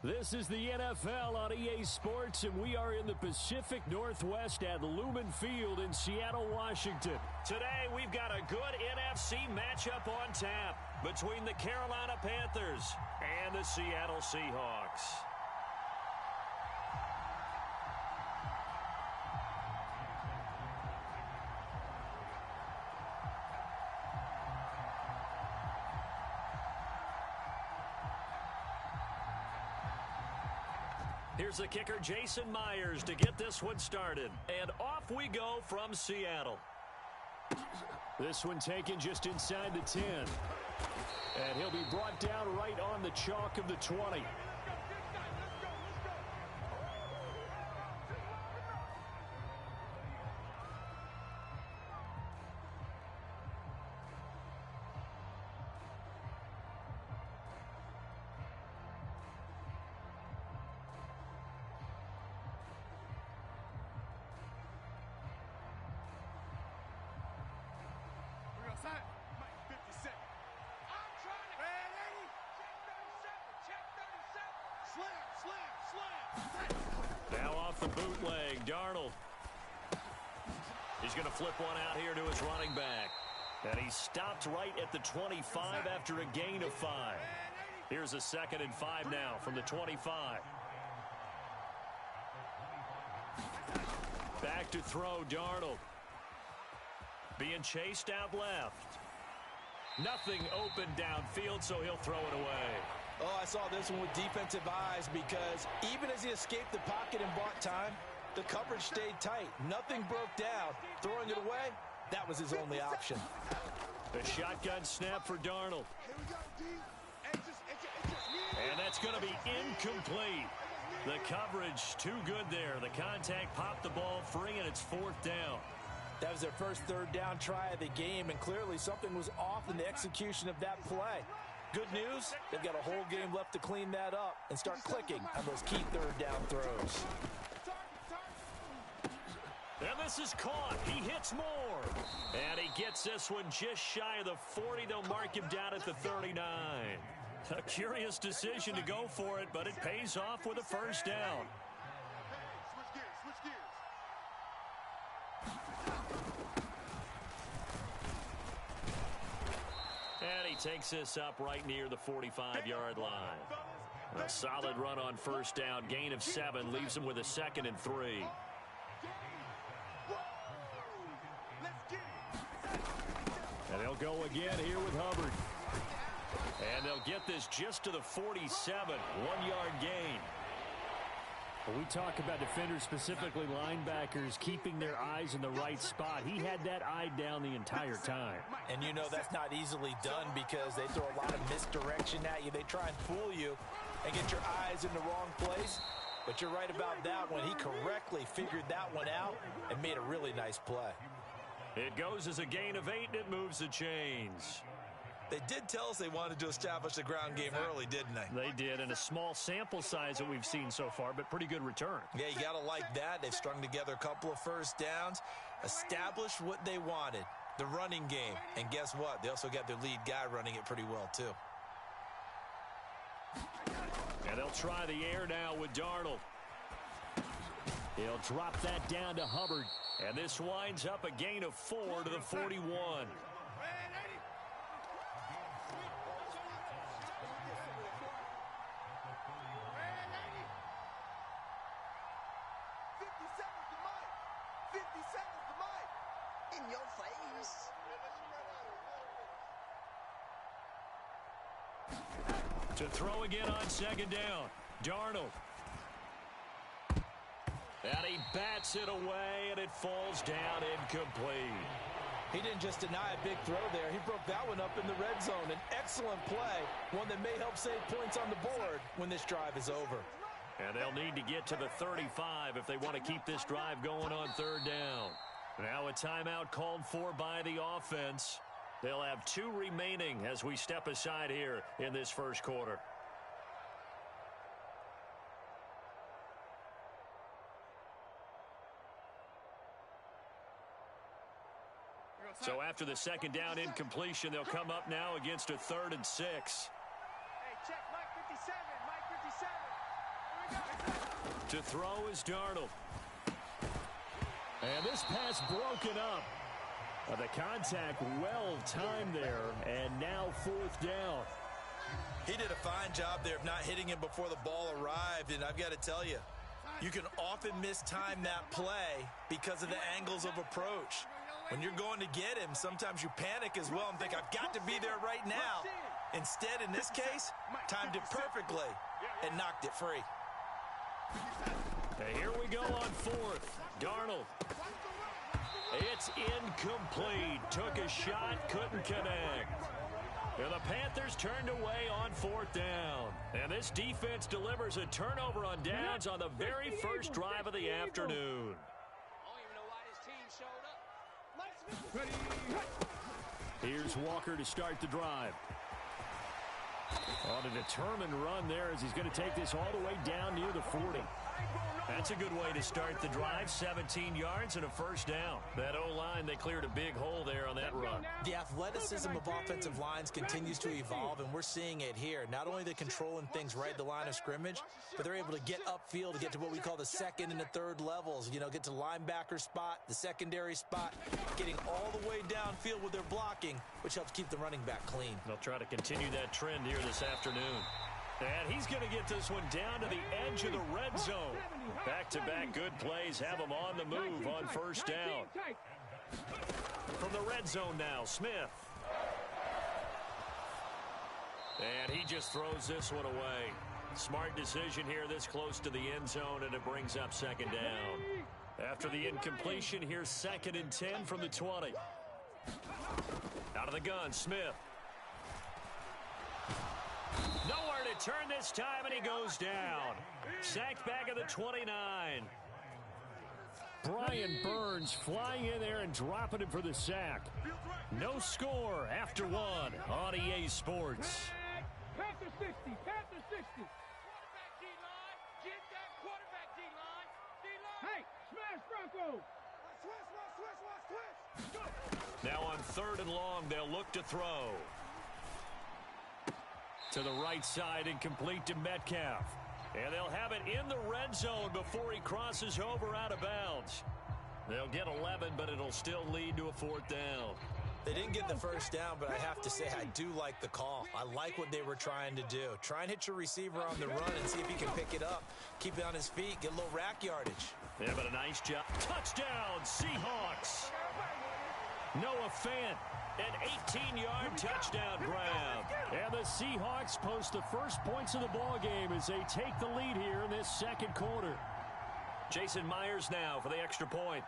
This is the NFL on EA Sports, and we are in the Pacific Northwest at Lumen Field in Seattle, Washington. Today, we've got a good NFC matchup on tap between the Carolina Panthers and the Seattle Seahawks. Here's the kicker, Jason Myers, to get this one started. And off we go from Seattle. This one taken just inside the 10. And he'll be brought down right on the chalk of the 20. Now off the bootleg, Darnold. He's going to flip one out here to his running back. And he stopped right at the 25 after a gain of 5. Here's a 2nd and 5 now from the 25. Back to throw, Darnold. Being chased out left. Nothing open downfield, so he'll throw it away. Oh, I saw this one with defensive eyes because even as he escaped the pocket and bought time, the coverage stayed tight. Nothing broke down. Throwing it away, that was his only option. The shotgun snap for Darnold. And that's going to be incomplete. The coverage too good there. The contact popped the ball free, and it's 4th down. That was their first 3rd down try of the game, and clearly something was off in the execution of that play. Good news, they've got a whole game left to clean that up and start clicking on those key 3rd down throws. And this is caught. He hits more. And he gets this one just shy of the 40. They'll mark him down at the 39. A curious decision to go for it, but it pays off with a 1st down. And he takes this up right near the 45-yard line. A solid run on 1st down. Gain of 7 leaves him with a 2nd and 3. And they'll go again here with Hubbard. And they'll get this just to the 47. 1-yard gain. When we talk about defenders, specifically linebackers, keeping their eyes in the right spot, he had that eye down the entire time. And you know that's not easily done because they throw a lot of misdirection at you. They try and fool you and get your eyes in the wrong place. But you're right about that one. He correctly figured that one out and made a really nice play. It goes as a gain of 8, and it moves the chains. They did tell us they wanted to establish the ground game early, didn't they? They did, and a small sample size that we've seen so far, but pretty good return. Yeah, you got to like that. They've strung together a couple of 1st downs, established what they wanted, the running game. And guess what? They also got their lead guy running it pretty well, too. And they'll try the air now with Darnold. He'll drop that down to Hubbard. And this winds up a gain of 4 to the 41. In your face. To throw again on 2nd down. Darnold. And he bats it away, and it falls down incomplete. He didn't just deny a big throw there. He broke that one up in the red zone. An excellent play, one that may help save points on the board when this drive is over. And they'll need to get to the 35 if they want to keep this drive going on 3rd down. Now a timeout called for by the offense. They'll have 2 remaining as we step aside here in this 1st quarter. So after the 2nd down incompletion, they'll come up now against a 3rd and 6. Hey, check, Mike 57, Mike 57. To throw is Darnold. And this pass broken up. The contact well timed there, and now 4th down. He did a fine job there of not hitting him before the ball arrived, and I've got to tell you, you can often mistime that play because of the angles of approach. When you're going to get him, sometimes you panic as well and think, I've got to be there right now. Instead, in this case, timed it perfectly and knocked it free. And here we go on 4th. Darnold. It's incomplete. Took a shot, couldn't connect. And the Panthers turned away on 4th down. And this defense delivers a turnover on downs on the very first drive of the afternoon. Here's Walker to start the drive. On a determined run there as he's going to take this all the way down near the 40. That's a good way to start the drive. 17 yards and a 1st down. That O-line, they cleared a big hole there on that run. The athleticism of offensive lines continues to evolve, and we're seeing it here. Not only they're controlling things right at the line of scrimmage, but they're able to get upfield to get to what we call the 2nd and the 3rd levels. You know, get to linebacker spot, the secondary spot, getting all the way downfield with their blocking, which helps keep the running back clean. They'll try to continue that trend here this afternoon. And he's going to get this one down to the edge of the red zone. Back-to-back good plays have him on the move on 1st down. From the red zone now, Smith. And he just throws this one away. Smart decision here this close to the end zone, and it brings up 2nd down. After the incompletion, here's 2nd and 10 from the 20. Out of the gun, Smith. Nowhere to turn this time, and he goes down. Sacked back at the 29. Brian Burns flying in there and dropping him for the sack. No score after 1 on EA Sports. Panther 60, Panther 60. Quarterback D-line, get that quarterback D-line. Hey, smash Bronco. Switch. Now on 3rd and long, they'll look to throw. To the right side and complete to Metcalf. And they'll have it in the red zone before he crosses over out of bounds. They'll get 11, but it'll still lead to a 4th down. They didn't get the 1st down, but I have to say I do like the call. I like what they were trying to do. Try and hit your receiver on the run and see if he can pick it up. Keep it on his feet, get a little rack yardage. Yeah, but a nice job. Touchdown, Seahawks. Noah Fant. An 18-yard touchdown grab. And the Seahawks post the first points of the ball game as they take the lead here in this 2nd quarter. Jason Myers now for the extra point.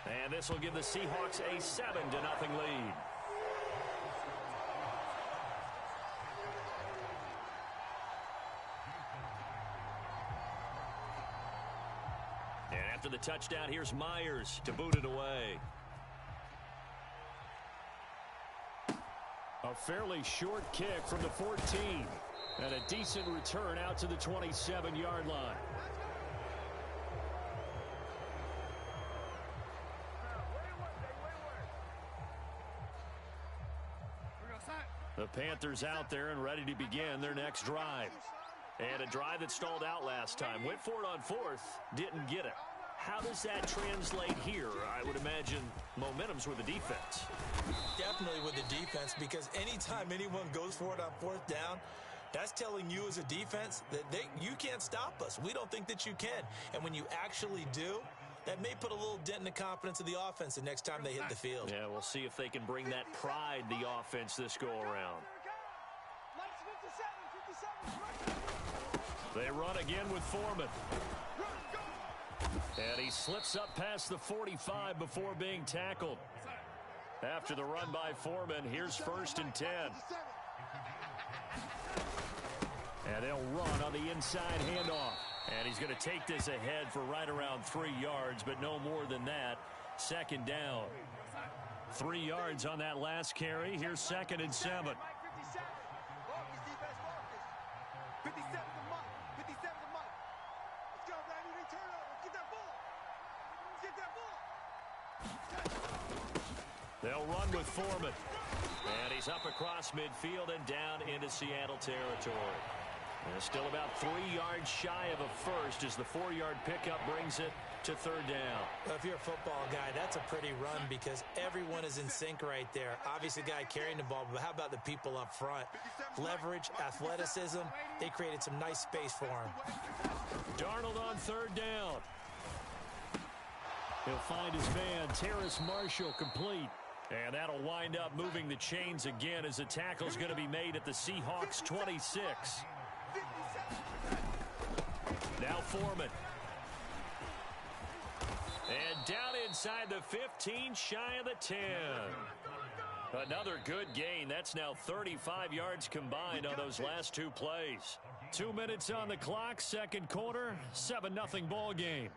And this will give the Seahawks a 7-0 lead. And after the touchdown, here's Myers to boot it away. A fairly short kick from the 14. And a decent return out to the 27-yard line. The Panthers out there and ready to begin their next drive. And a drive that stalled out last time. Went for it on 4th, didn't get it. How does that translate here? I would imagine momentum's with the defense. Definitely with the defense, because anytime anyone goes for it on 4th down, that's telling you as a defense that you can't stop us. We don't think that you can. And when you actually do, that may put a little dent in the confidence of the offense the next time they hit the field. Yeah, we'll see if they can bring that pride, the offense, this go-around. They run again with Foreman. And he slips up past the 45 before being tackled. After the run by Foreman, here's 1st and 10. And they'll run on the inside handoff. And he's going to take this ahead for right around 3 yards, but no more than that. 2nd down. 3 yards on that last carry. Here's 2nd and 7. They'll run with Foreman. And he's up across midfield and down into Seattle territory. And still about 3 yards shy of a first as the 4-yard pickup brings it to third down. Well, if you're a football guy, that's a pretty run because everyone is in sync right there. Obviously, the guy carrying the ball, but how about the people up front? Leverage, athleticism, they created some nice space for him. Darnold on third down. He'll find his man, Terrace Marshall, complete. And that'll wind up moving the chains again as the tackle's going to be made at the Seahawks 26. Now Foreman. And down inside the 15, shy of the 10. Another good gain. That's now 35 yards combined on those last 2 plays. 2 minutes on the clock, second quarter, 7-0 ball game.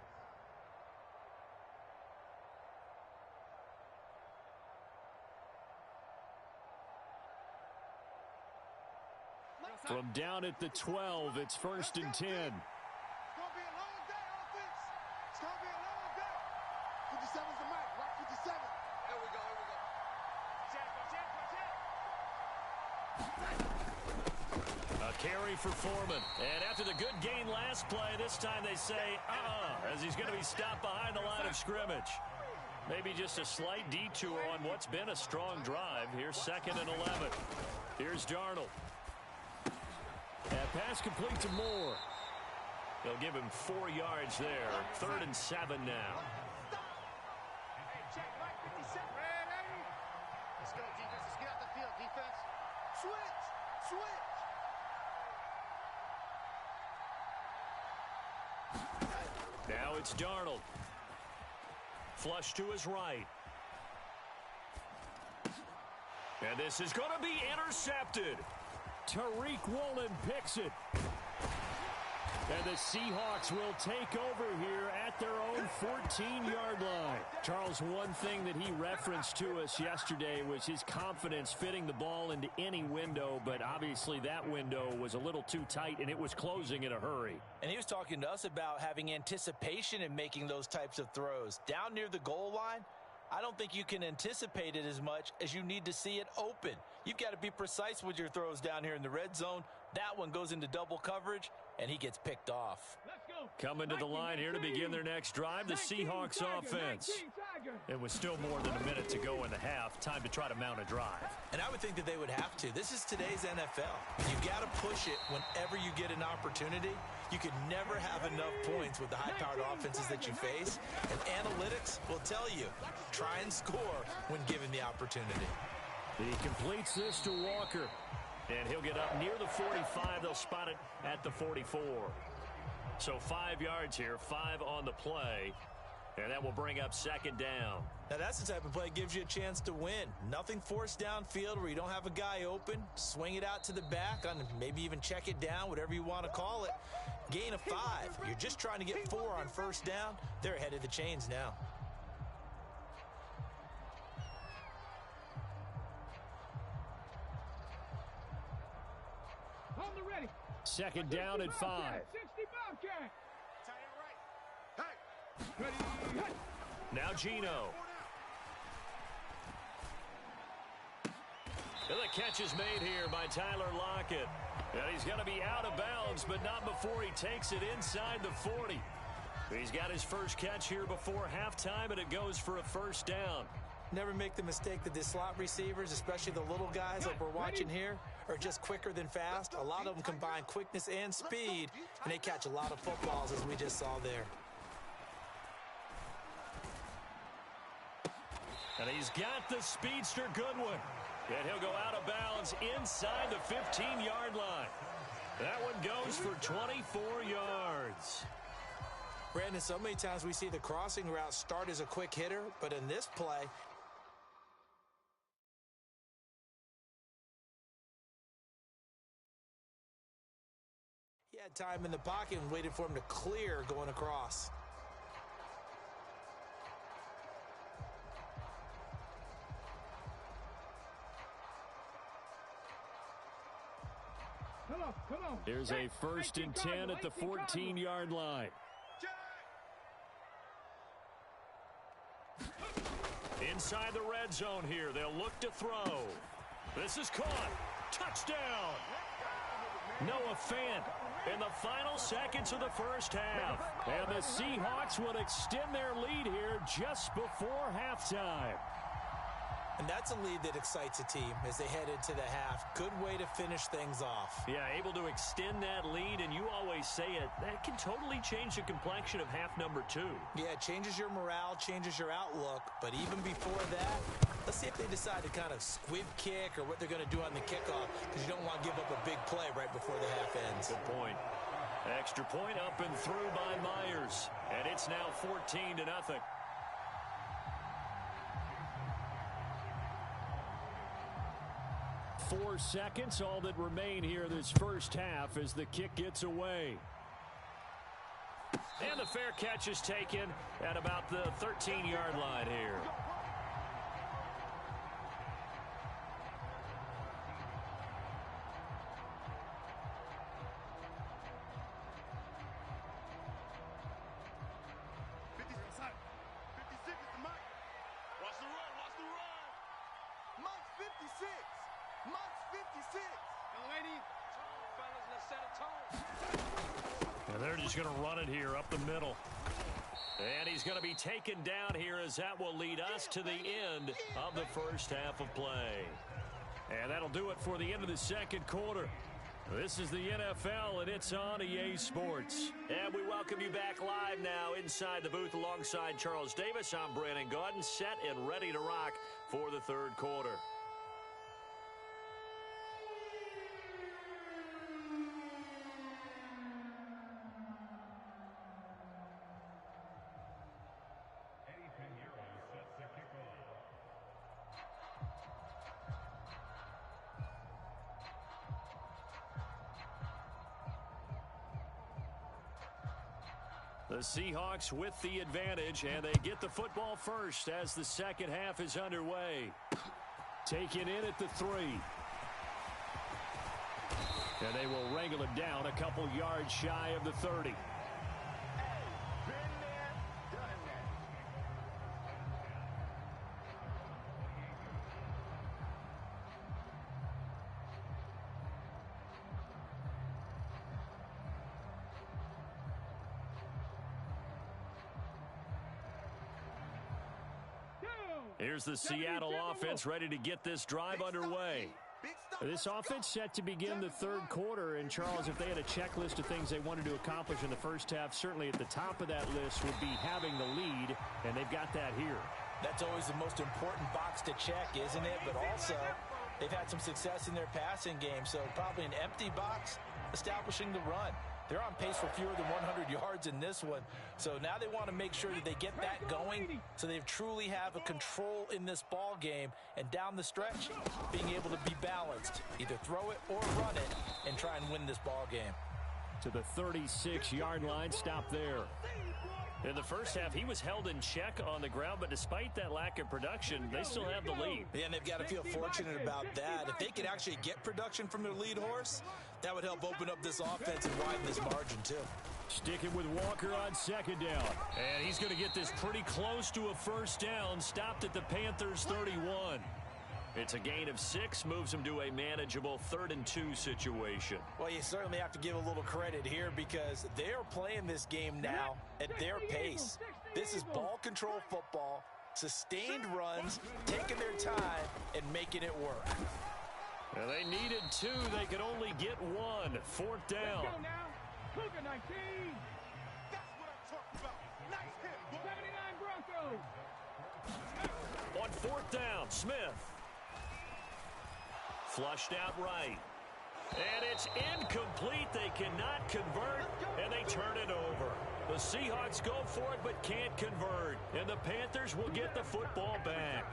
From down at the 12, it's 1st and 10. It's going to be a long day, offense. It's going to be a long day. 57's the mic. Rock 57. Here we go. Check. A carry for Foreman. And after the good gain last play, this time they say, as he's going to be stopped behind the line of scrimmage. Maybe just a slight detour on what's been a strong drive. Here's 2nd and 11. Here's Darnold. That pass complete to Moore. They'll give him 4 yards there. 3rd and 7 now. Hey, check, Mike 57. Ready? Let's go, defense. Let's get out the field, defense. Switch. Now it's Darnold. Flush to his right. And this is going to be intercepted. Tariq Woolen picks it. And the Seahawks will take over here at their own 14-yard line. Charles, one thing that he referenced to us yesterday was his confidence fitting the ball into any window, but obviously that window was a little too tight, and it was closing in a hurry. And he was talking to us about having anticipation in making those types of throws. Down near the goal line, I don't think you can anticipate it as much as you need to see it open. You've got to be precise with your throws down here in the red zone. That one goes into double coverage, and he gets picked off. Coming to the line here to begin their next drive, the Seahawks offense. It was still more than a minute to go in the half. Time to try to mount a drive. And I would think that they would have to. This is today's NFL. You've got to push it whenever you get an opportunity. You can never have enough points with the high-powered offenses that you face. And analytics will tell you, try and score when given the opportunity. He completes this to Walker. And he'll get up near the 45. They'll spot it at the 44. So 5 yards here, 5 on the play. And that will bring up 2nd down. Now that's the type of play that gives you a chance to win. Nothing forced downfield where you don't have a guy open. Swing it out to the back, on maybe even check it down, whatever you want to call it. Gain of 5. You're just trying to get 4 on 1st down. They're ahead of the chains now. On the ready. 2nd down at 5. 60 Bobcat. Hey. Ready. Hey. Now Gino. And the catch is made here by Tyler Lockett. And he's going to be out of bounds, but not before he takes it inside the 40. He's got his first catch here before halftime, and it goes for a 1st down. Never make the mistake that the slot receivers, especially the little guys like we're watching here, are just quicker than fast. A lot of them combine quickness and speed, and they catch a lot of footballs, as we just saw there. And he's got the speedster Goodwin. And he'll go out of bounds inside the 15-yard line. That one goes for 24 yards. Brandon, so many times we see the crossing route start as a quick hitter, but in this play, he had time in the pocket and waited for him to clear going across. Come on. Here's a 1st and 10 at the 14-yard line. Inside the red zone here, they'll look to throw. This is caught. Touchdown. Noah Fant in the final seconds of the first half. And the Seahawks will extend their lead here just before halftime. And that's a lead that excites a team as they head into the half. Good way to finish things off. Yeah, able to extend that lead, and you always say it, that can totally change the complexion of half number 2. Yeah, it changes your morale, changes your outlook. But even before that, let's see if they decide to kind of squib kick or what they're going to do on the kickoff, because you don't want to give up a big play right before the half ends. Good point. Extra point up and through by Myers, and it's now 14-0. 4 seconds, all that remain here this first half as the kick gets away. And the fair catch is taken at about the 13-yard line here. They're just going to run it here up the middle. And he's going to be taken down here as that will lead us to the end of the first half of play. And that'll do it for the end of the second quarter. This is the NFL, and it's on EA Sports. And we welcome you back live now inside the booth alongside Charles Davis. I'm Brandon Gaudin, set and ready to rock for the third quarter. The Seahawks with the advantage, and they get the football first as the second half is underway. Taken in at the 3. And they will wrangle it down a couple yards shy of the 30. Here's the Seattle offense ready to get this drive underway. This offense set to begin the third quarter, and Charles, if they had a checklist of things they wanted to accomplish in the first half, certainly at the top of that list would be having the lead, and they've got that here. That's always the most important box to check, isn't it? But also, they've had some success in their passing game, so probably an empty box establishing the run. They're on pace for fewer than 100 yards in this one. So now they want to make sure that they get that going so they truly have a control in this ball game. And down the stretch, being able to be balanced. Either throw it or run it and try and win this ball game. To the 36-yard line, stop there. In the first half, he was held in check on the ground, but despite that lack of production, they still have the lead. Yeah, and they've got to feel fortunate about that. If they could actually get production from their lead horse, that would help open up this offense and widen this margin, too. Sticking with Walker on second down. And he's going to get this pretty close to a first down, stopped at the Panthers' 31. It's a gain of 6, moves them to a manageable 3rd and 2 situation. Well, you certainly have to give a little credit here because they're playing this game now at their pace. This is ball control football, sustained runs, taking their time, and making it work. Well, they needed 2. They could only get 1. 4th down. Let's go now. Cougar 19. That's what I'm talking about. Nice hit, boy. 79 Broncos. On 4th down, Smith. Flushed out right. And it's incomplete. They cannot convert, and they turn it over. The Seahawks go for it but can't convert, and the Panthers will get the football back.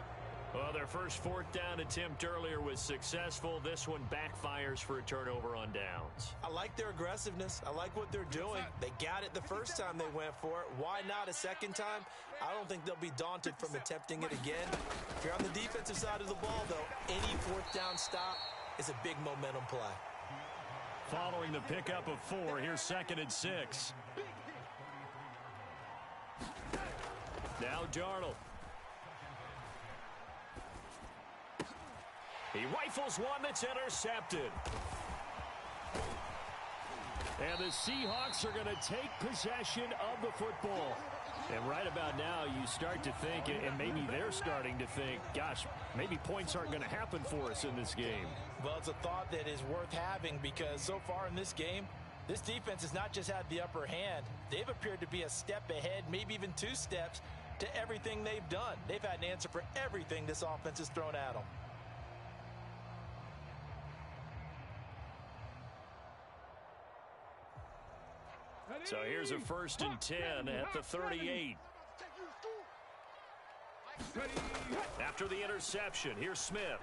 Well, their first 4th down attempt earlier was successful. This one backfires for a turnover on downs. I like their aggressiveness. I like what they're doing. They got it the first time they went for it. Why not a second time? I don't think they'll be daunted from attempting it again. If you're on the defensive side of the ball, though, any 4th down stop is a big momentum play. Following the pickup of 4, here's 2nd and 6. Now Darnold. He rifles one that's intercepted. And the Seahawks are going to take possession of the football. And right about now, you start to think, and maybe they're starting to think, gosh, maybe points aren't going to happen for us in this game. Well, it's a thought that is worth having because so far in this game, this defense has not just had the upper hand. They've appeared to be a step ahead, maybe even 2 steps, to everything they've done. They've had an answer for everything this offense has thrown at them. So here's a 1st and 10 at the 38. After the interception, here's Smith.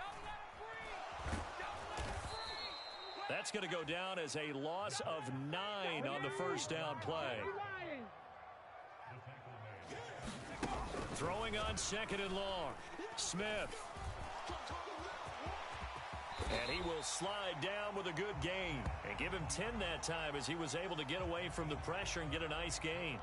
That's going to go down as a loss of 9 on the first down play. Throwing on 2nd and long. Smith. And he will slide down with a good gain. And give him 10 that time as he was able to get away from the pressure and get a nice gain.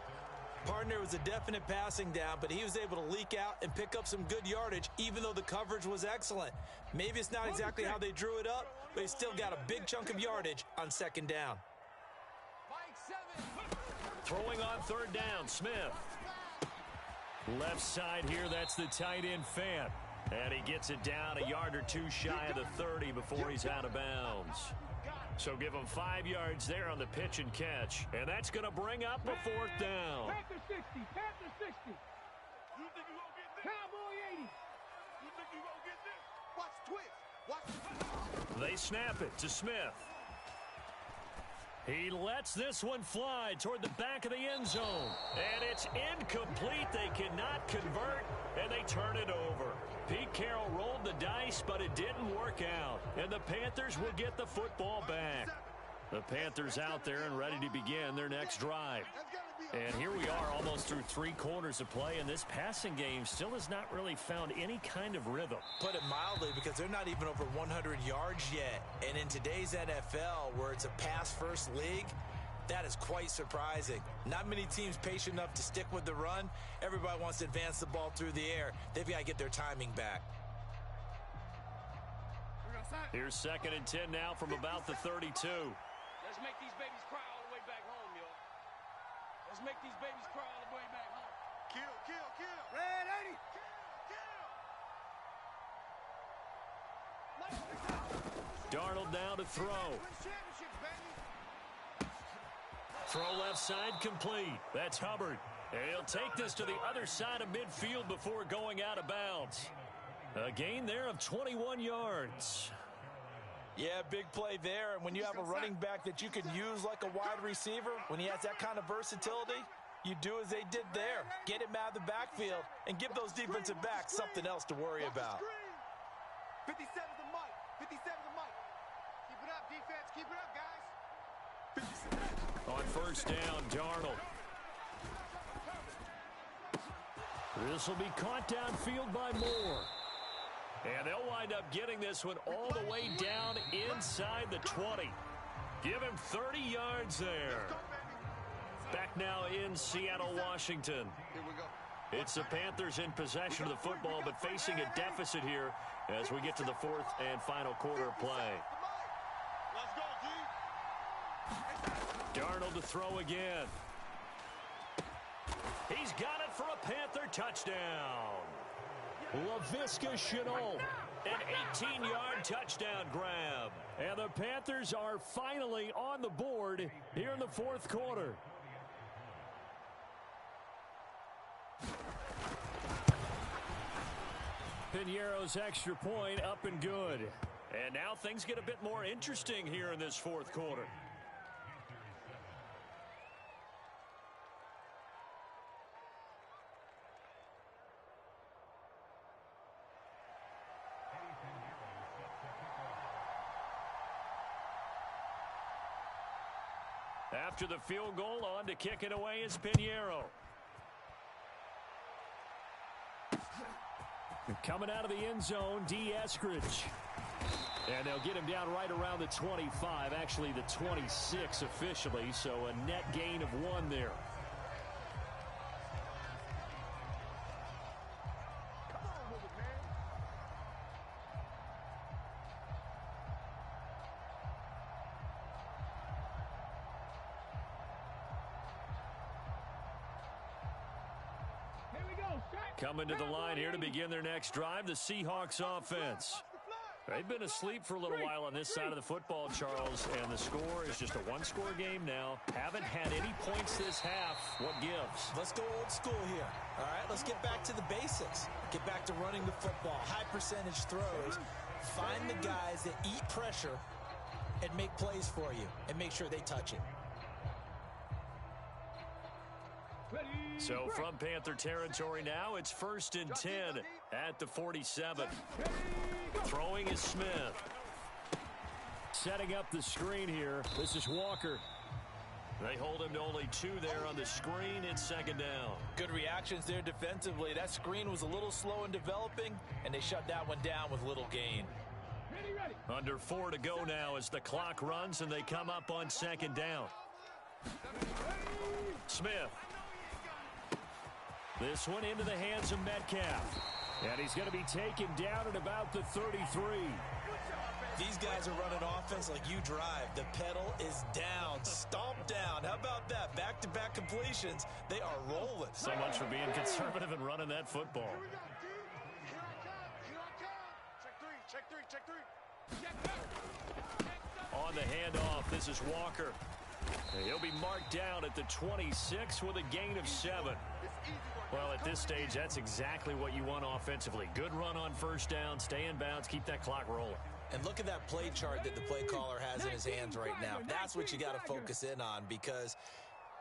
Partner was a definite passing down, but he was able to leak out and pick up some good yardage, even though the coverage was excellent. Maybe it's not exactly how they drew it up, but he still got a big chunk of yardage on 2nd down. Throwing on 3rd down, Smith. Left side here, that's the tight end Fant. And he gets it down a yard or 2 shy of the 30 before he's out of bounds. So give him 5 yards there on the pitch and catch. And that's going to bring up a 4th down. Panther 60, Panther 60. You think you gonna get this? Cowboy 80. You think you gonna get this? Watch twist. Watch. They snap it to Smith. He lets this one fly toward the back of the end zone. And it's incomplete. They cannot convert, and they turn it over. Pete Carroll rolled the dice, but it didn't work out. And the Panthers will get the football back. The Panthers out there and ready to begin their next drive. And here we are almost through 3 quarters of play, and this passing game still has not really found any kind of rhythm. Put it mildly, because they're not even over 100 yards yet. And in today's NFL, where it's a pass-first league, that is quite surprising. Not many teams patient enough to stick with the run. Everybody wants to advance the ball through the air. They've got to get their timing back. Here's 2nd and 10 now from about the 32. Let's make these babies cry all the way back home, yo. Let's make these babies cry all the way back home. Kill, kill, kill. Red 80. Darnold down to throw. Throw left side complete. That's Hubbard. And he'll take this to the other side of midfield before going out of bounds. A gain there of 21 yards. Yeah, big play there. And when you have a running back that you can use like a wide receiver, when he has that kind of versatility, you do as they did there. Get him out of the backfield and give those defensive backs something else to worry about. 57 the mic. 57 the mic. Keep it up, defense. Keep it up, guys. On 1st down, Darnold. This will be caught downfield by Moore. And they'll wind up getting this one all the way down inside the 20. Give him 30 yards there. Back now in Seattle, Washington. Here we go. It's the Panthers in possession of the football, but facing a deficit here as we get to the 4th and final quarter of play. Let's go, G. Darnold to throw again. He's got it for a Panther touchdown. Laviska Shenault, an 18-yard touchdown grab. And the Panthers are finally on the board here in the 4th quarter. Piñeiro's extra point up and good. And now things get a bit more interesting here in this 4th quarter. After the field goal, on to kick it away is Piñeiro. Coming out of the end zone, D. Eskridge. And they'll get him down right around the 25, actually the 26 officially, so a net gain of 1 there. Coming to the line here to begin their next drive, the Seahawks offense. They've been asleep for a little while on this side of the football, Charles, and the score is just a one-score game now. Haven't had any points this half. What gives? Let's go old school here. All right, let's get back to the basics. Get back to running the football, high percentage throws. Find the guys that eat pressure and make plays for you and make sure they touch it. So from Panther territory now, it's 1st and 10 at the 47. Throwing is Smith. Setting up the screen here. This is Walker. They hold him to only 2 there on the screen. It's 2nd down. Good reactions there defensively. That screen was a little slow in developing, and they shut that one down with little gain. Under 4 to go now as the clock runs, and they come up on 2nd down. Smith. This one into the hands of Metcalf. And he's going to be taken down at about the 33. These guys are running offense like you drive. The pedal is down, stomped down. How about that? Back-to-back completions. They are rolling. So much for being conservative and running that football. Check three. On the handoff, this is Walker. And he'll be marked down at the 26 with a gain of 7. Well, at this stage, that's exactly what you want offensively. Good run on 1st down, stay in bounds, keep that clock rolling. And look at that play chart that the play caller has in his hands right now. That's what you got to focus in on because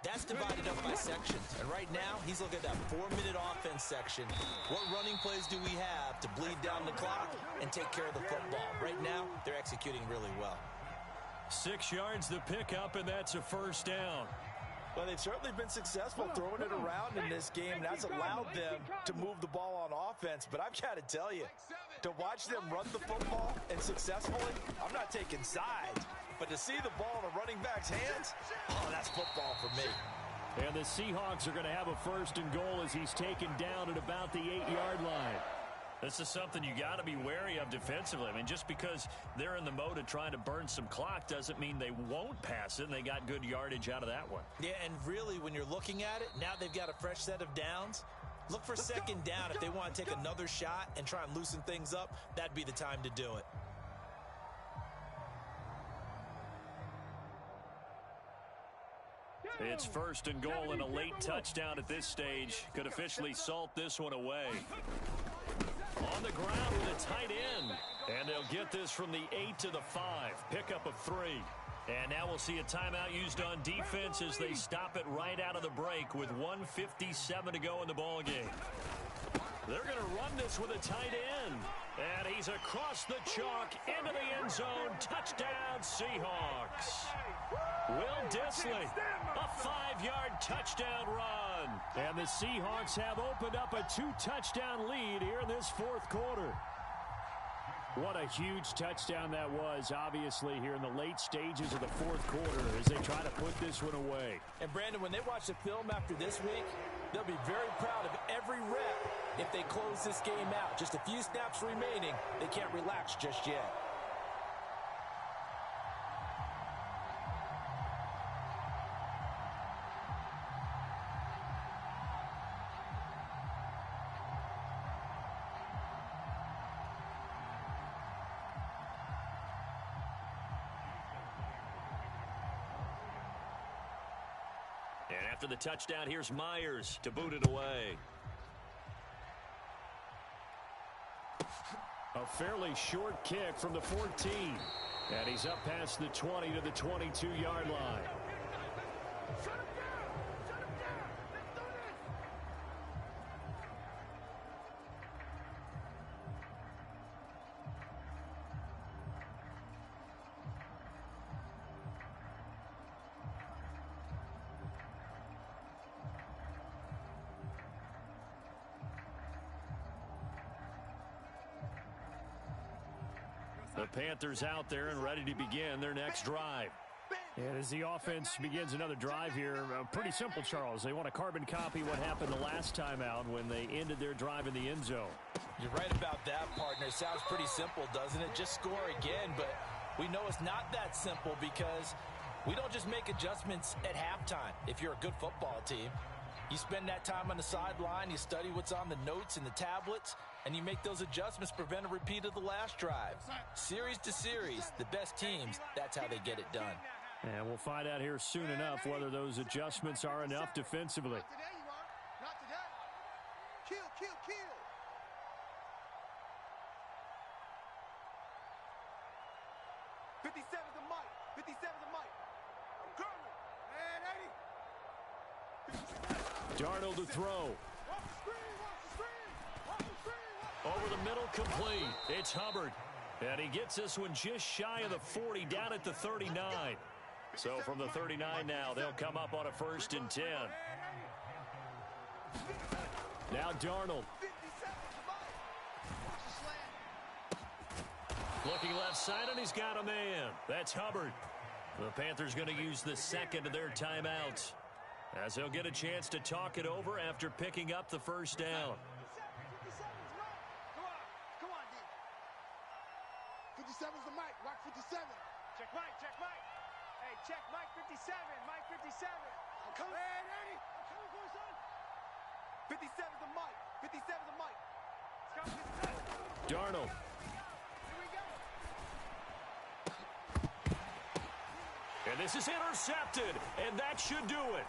that's divided up by sections. And right now, he's looking at that 4-minute offense section. What running plays do we have to bleed down the clock and take care of the football? Right now, they're executing really well. 6 yards the pickup, and that's a 1st down. Well, they've certainly been successful throwing it around in this game. That's allowed them to move the ball on offense. But I've got to tell you, to watch them run the football and successfully, I'm not taking sides. But to see the ball in a running back's hands, oh, that's football for me. And the Seahawks are going to have a 1st and goal as he's taken down at about the 8-yard line. This is something you got to be wary of defensively. I mean, just because they're in the mode of trying to burn some clock doesn't mean they won't pass it, and they got good yardage out of that one. Yeah, and really, when you're looking at it, now they've got a fresh set of downs. Look for 2nd down if they want to take another shot and try and loosen things up. That'd be the time to do it. It's 1st and goal and a late touchdown at this stage. Could officially salt this one away. On the ground with a tight end. And they'll get this from the 8 to the 5. Pickup of 3. And now we'll see a timeout used on defense as they stop it right out of the break with 1:57 to go in the ball game. They're going to run this with a tight end. And he's across the chalk into the end zone. Touchdown, Seahawks. Will Dissly, a 5-yard touchdown run. And the Seahawks have opened up a 2-touchdown lead here in this 4th quarter. What a huge touchdown that was, obviously, here in the late stages of the 4th quarter as they try to put this one away. And, Brandon, when they watch the film after this week, they'll be very proud of every rep if they close this game out. Just a few snaps remaining. They can't relax just yet. And after the touchdown, here's Myers to boot it away. A fairly short kick from the 14. And he's up past the 20 to the 22-yard line. The Panthers out there and ready to begin their next drive. And as the offense begins another drive here, pretty simple, Charles. They want to carbon copy what happened the last time out when they ended their drive in the end zone. You're right about that, partner. It sounds pretty simple, doesn't it? Just score again, but we know it's not that simple because we don't just make adjustments at halftime. If you're a good football team, You spend that time on the sideline, you study what's on the notes and the tablets, and you make those adjustments to prevent a repeat of the last drive. Series to series, the best teams, that's how they get it done. And we'll find out here soon enough whether those adjustments are enough defensively. Not today, you are. Not today. Kill, kill, kill. '57's the mic. '57's the mic. I'm coming. And 80. Darnold to throw. Off the screen, off the screen, off the screen. Over the middle, complete. It's Hubbard. And he gets this one just shy of the 40, down at the 39. So from the 39 now, they'll come up on a 1st and 10. Now Darnold. Looking left side, and he's got a man. That's Hubbard. The Panthers going to use the second of their timeouts, as they'll get a chance to talk it over after picking up the first down. 57's the mic. Rock 57. Check Mike, check Mike. Hey, check Mike 57, Mike 57. I'm coming. And 80. I'm coming for you, son. 57's the mic. 57's the mic. It's coming, 57. Darnold. Here we go. And this is intercepted, and that should do it.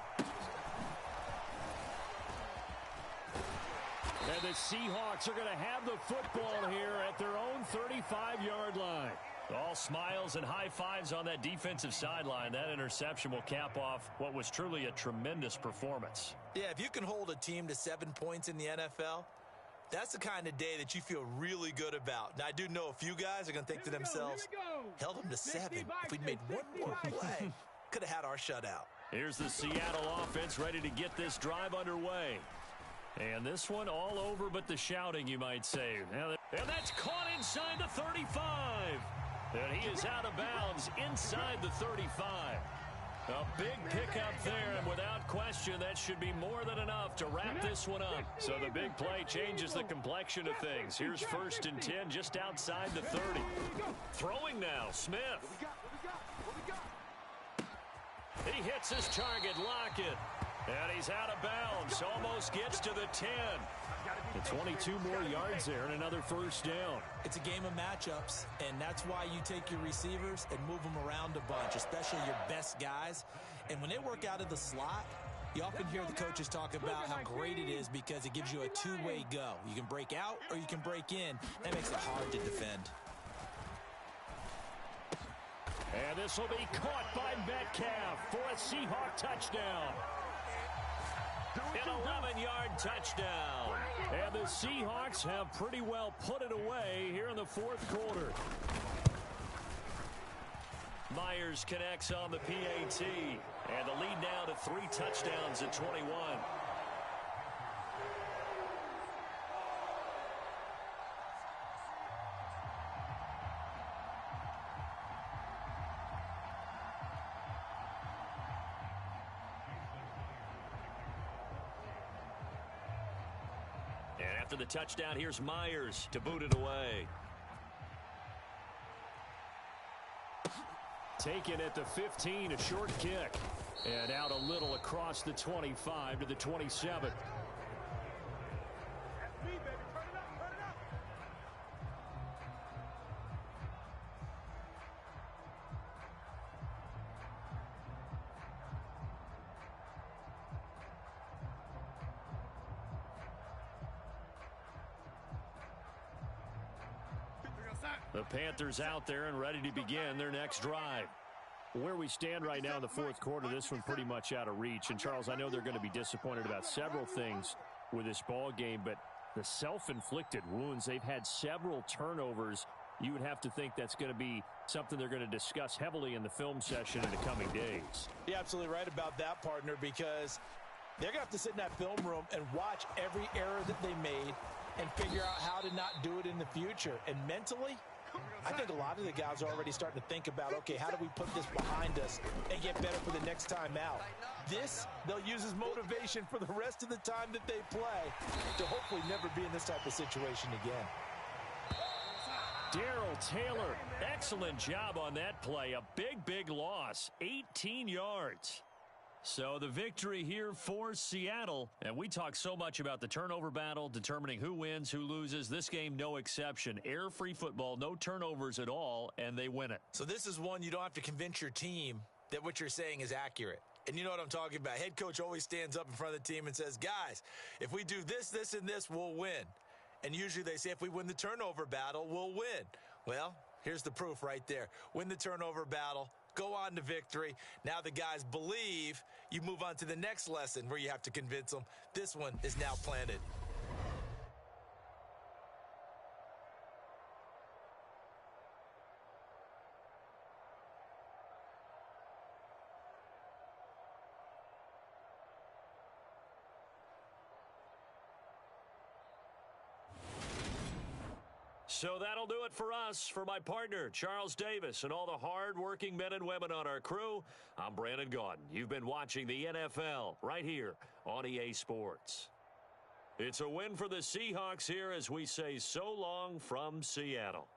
And the Seahawks are going to have the football here at their own 35-yard line. All smiles and high fives on that defensive sideline. That interception will cap off what was truly a tremendous performance. Yeah, if you can hold a team to 7 points in the NFL, that's the kind of day that you feel really good about. Now, I do know a few guys are going to think to themselves, held them to 7. If we'd made one more play, could have had our shutout. Here's the Seattle offense ready to get this drive underway. And this one all over but the shouting, you might say. And that's caught inside the 35. And he is out of bounds inside the 35. A big pickup there, and without question, that should be more than enough to wrap this one up. So the big play changes the complexion of things. Here's 1st and 10 just outside the 30. Throwing now, Smith. What we got? He hits his target, Lockett. And he's out of bounds, almost gets to the 10. And 22 more yards there and another first down. It's a game of matchups, and that's why you take your receivers and move them around a bunch, especially your best guys. And when they work out of the slot, you often hear the coaches talk about how great it is because it gives you a two-way go. You can break out or you can break in. That makes it hard to defend. And this will be caught by Metcalf for a Seahawk touchdown. An 11-yard touchdown. And the Seahawks have pretty well put it away here in the 4th quarter. Myers connects on the PAT. And the lead now to 3 touchdowns at 21. After the touchdown, here's Myers to boot it away. Taken at the 15, a short kick. And out a little across the 25 to the 27. That's me, baby. Turn it up, turn it up. The Panthers out there and ready to begin their next drive. Where we stand right now in the 4th quarter, this one pretty much out of reach. And, Charles, I know they're going to be disappointed about several things with this ball game, but the self-inflicted wounds, they've had several turnovers. You would have to think that's going to be something they're going to discuss heavily in the film session in the coming days. You're absolutely right about that, partner, because they're going to have to sit in that film room and watch every error that they made and figure out how to not do it in the future. And mentally, I think a lot of the guys are already starting to think about, okay, how do we put this behind us and get better for the next time out? This, they'll use as motivation for the rest of the time that they play to hopefully never be in this type of situation again. Darrell Taylor, excellent job on that play. A big, big loss, 18 yards. So the victory here for Seattle. And we talk so much about the turnover battle, determining who wins, who loses. This game, no exception. Air-free football, no turnovers at all, and they win it. So this is one you don't have to convince your team that what you're saying is accurate. And you know what I'm talking about. Head coach always stands up in front of the team and says, guys, if we do this, this, and this, we'll win. And usually they say if we win the turnover battle, we'll win. Well, here's the proof right there. Win the turnover battle, go on to victory. Now the guys believe. You move on to the next lesson where you have to convince them. This one is now planted. So that'll do it for us. For my partner, Charles Davis, and all the hard-working men and women on our crew, I'm Brandon Gaudin. You've been watching the NFL right here on EA Sports. It's a win for the Seahawks here as we say so long from Seattle.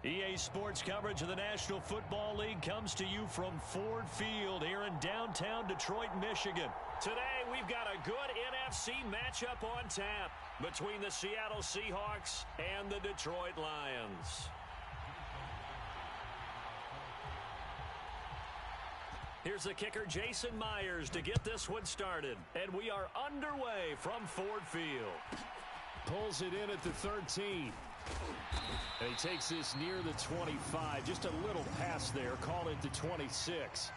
EA Sports coverage of the National Football League comes to you from Ford Field here in downtown Detroit, Michigan. Today, we've got a good NFC matchup on tap between the Seattle Seahawks and the Detroit Lions. Here's the kicker, Jason Myers, to get this one started. And we are underway from Ford Field. Pulls it in at the 13. And he takes this near the 25. Just a little pass there. Call it the 26.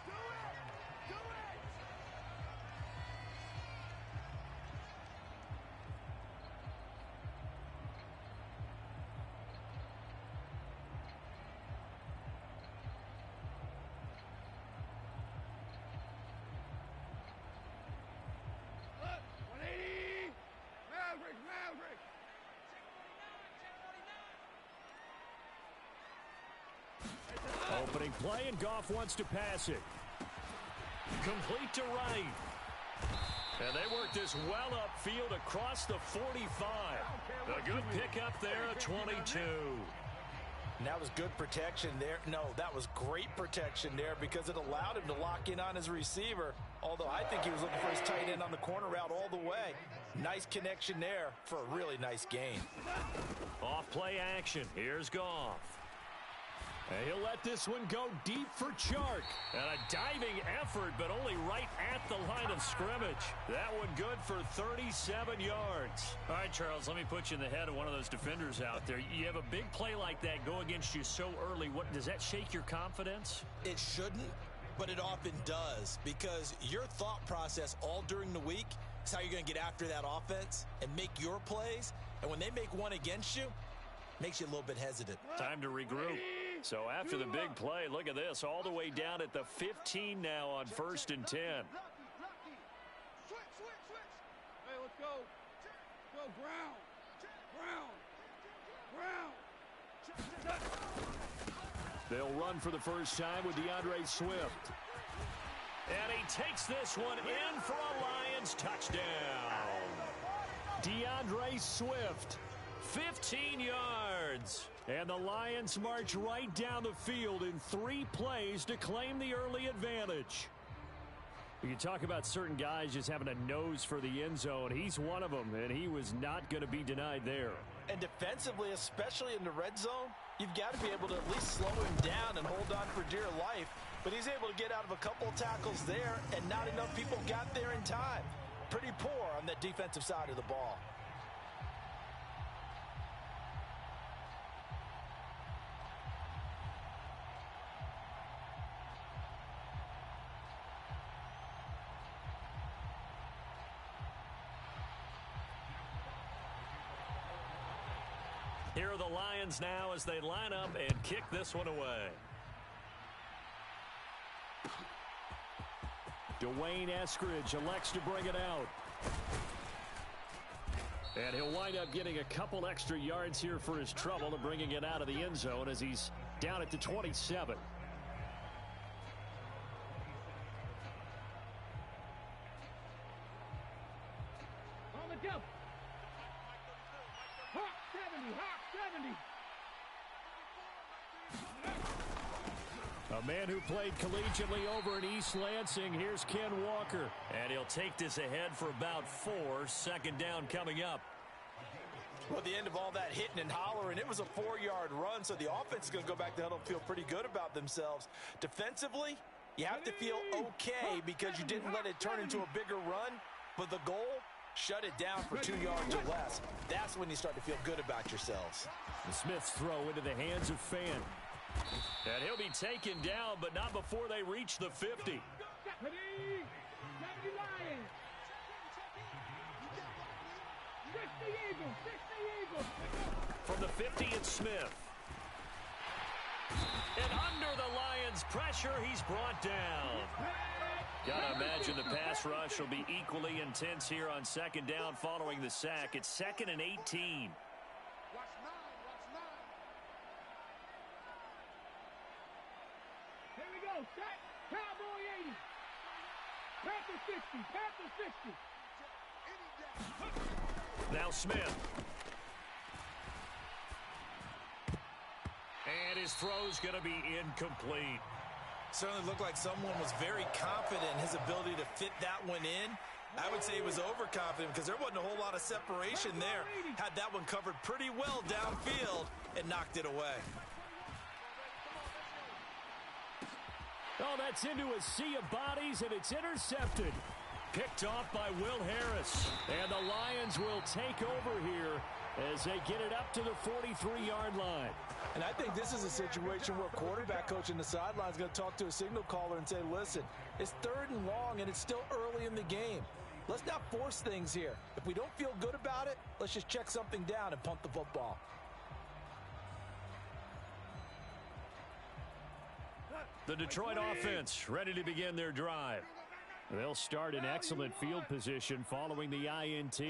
Opening play, and Goff wants to pass it. Complete to right. And they work this well upfield across the 45. A good pickup there at 22. And that was good protection there. No, that was great protection there because it allowed him to lock in on his receiver. Although I think he was looking for his tight end on the corner route all the way. Nice connection there for a really nice gain. Off play action. Here's Goff. And he'll let this one go deep for Chark. And a diving effort, but only right at the line of scrimmage. That one good for 37 yards. All right, Charles, let me put you in the head of one of those defenders out there. You have a big play like that go against you so early. What does that shake your confidence? It shouldn't, but it often does, because your thought process all during the week is how you're going to get after that offense and make your plays. And when they make one against you, it makes you a little bit hesitant. Time to regroup. So after the big play, look at this, all the way down at the 15 now on 1st and 10. Hey, let's go. Go, Brown. They'll run for the first time with DeAndre Swift. And he takes this one in for a Lions touchdown. DeAndre Swift, 15 yards. And the Lions march right down the field in 3 plays to claim the early advantage. You talk about certain guys just having a nose for the end zone. He's one of them, and he was not going to be denied there. And defensively, especially in the red zone, you've got to be able to at least slow him down and hold on for dear life. But he's able to get out of a couple of tackles there, and not enough people got there in time. Pretty poor on the defensive side of the ball. Here are the Lions now as they line up and kick this one away. Dwayne Eskridge elects to bring it out. And he'll wind up getting a couple extra yards here for his trouble and bringing it out of the end zone as he's down at the 27. On the jump. Hawk 70, Hawk 70. A man who played collegiately over in East Lansing. Here's Ken Walker. And he'll take this ahead for about 4. Second down coming up. Well, at the end of all that hitting and hollering, it was a 4-yard run, so the offense is going to go back to huddle and feel pretty good about themselves. Defensively, you have to feel okay because you didn't let it turn into a bigger run, but the goal, shut it down for 2 yards or less. That's when you start to feel good about yourselves. The Smiths throw into the hands of Fan. And he'll be taken down, but not before they reach the 50. From the 50, it's Smith. And under the Lions' pressure, he's brought down. Gotta imagine the pass rush will be equally intense here on second down following the sack. It's 2nd and 18. Here we go, set, Cowboy 80. Panther 60, Panther 60. Now Smith. And his throw's going to be incomplete. Certainly looked like someone was very confident in his ability to fit that one in. I would say he was overconfident because there wasn't a whole lot of separation there. Had that one covered pretty well downfield and knocked it away. Oh, that's into a sea of bodies, and it's intercepted. Picked off by Will Harris. And the Lions will take over here as they get it up to the 43-yard line. And I think this is a situation where quarterback coach in the sideline is going to talk to a signal caller and say, listen, it's 3rd and long, and it's still early in the game. Let's not force things here. If we don't feel good about it, let's just check something down and punt the football. The Detroit offense ready to begin their drive. They'll start in excellent field position following the INT.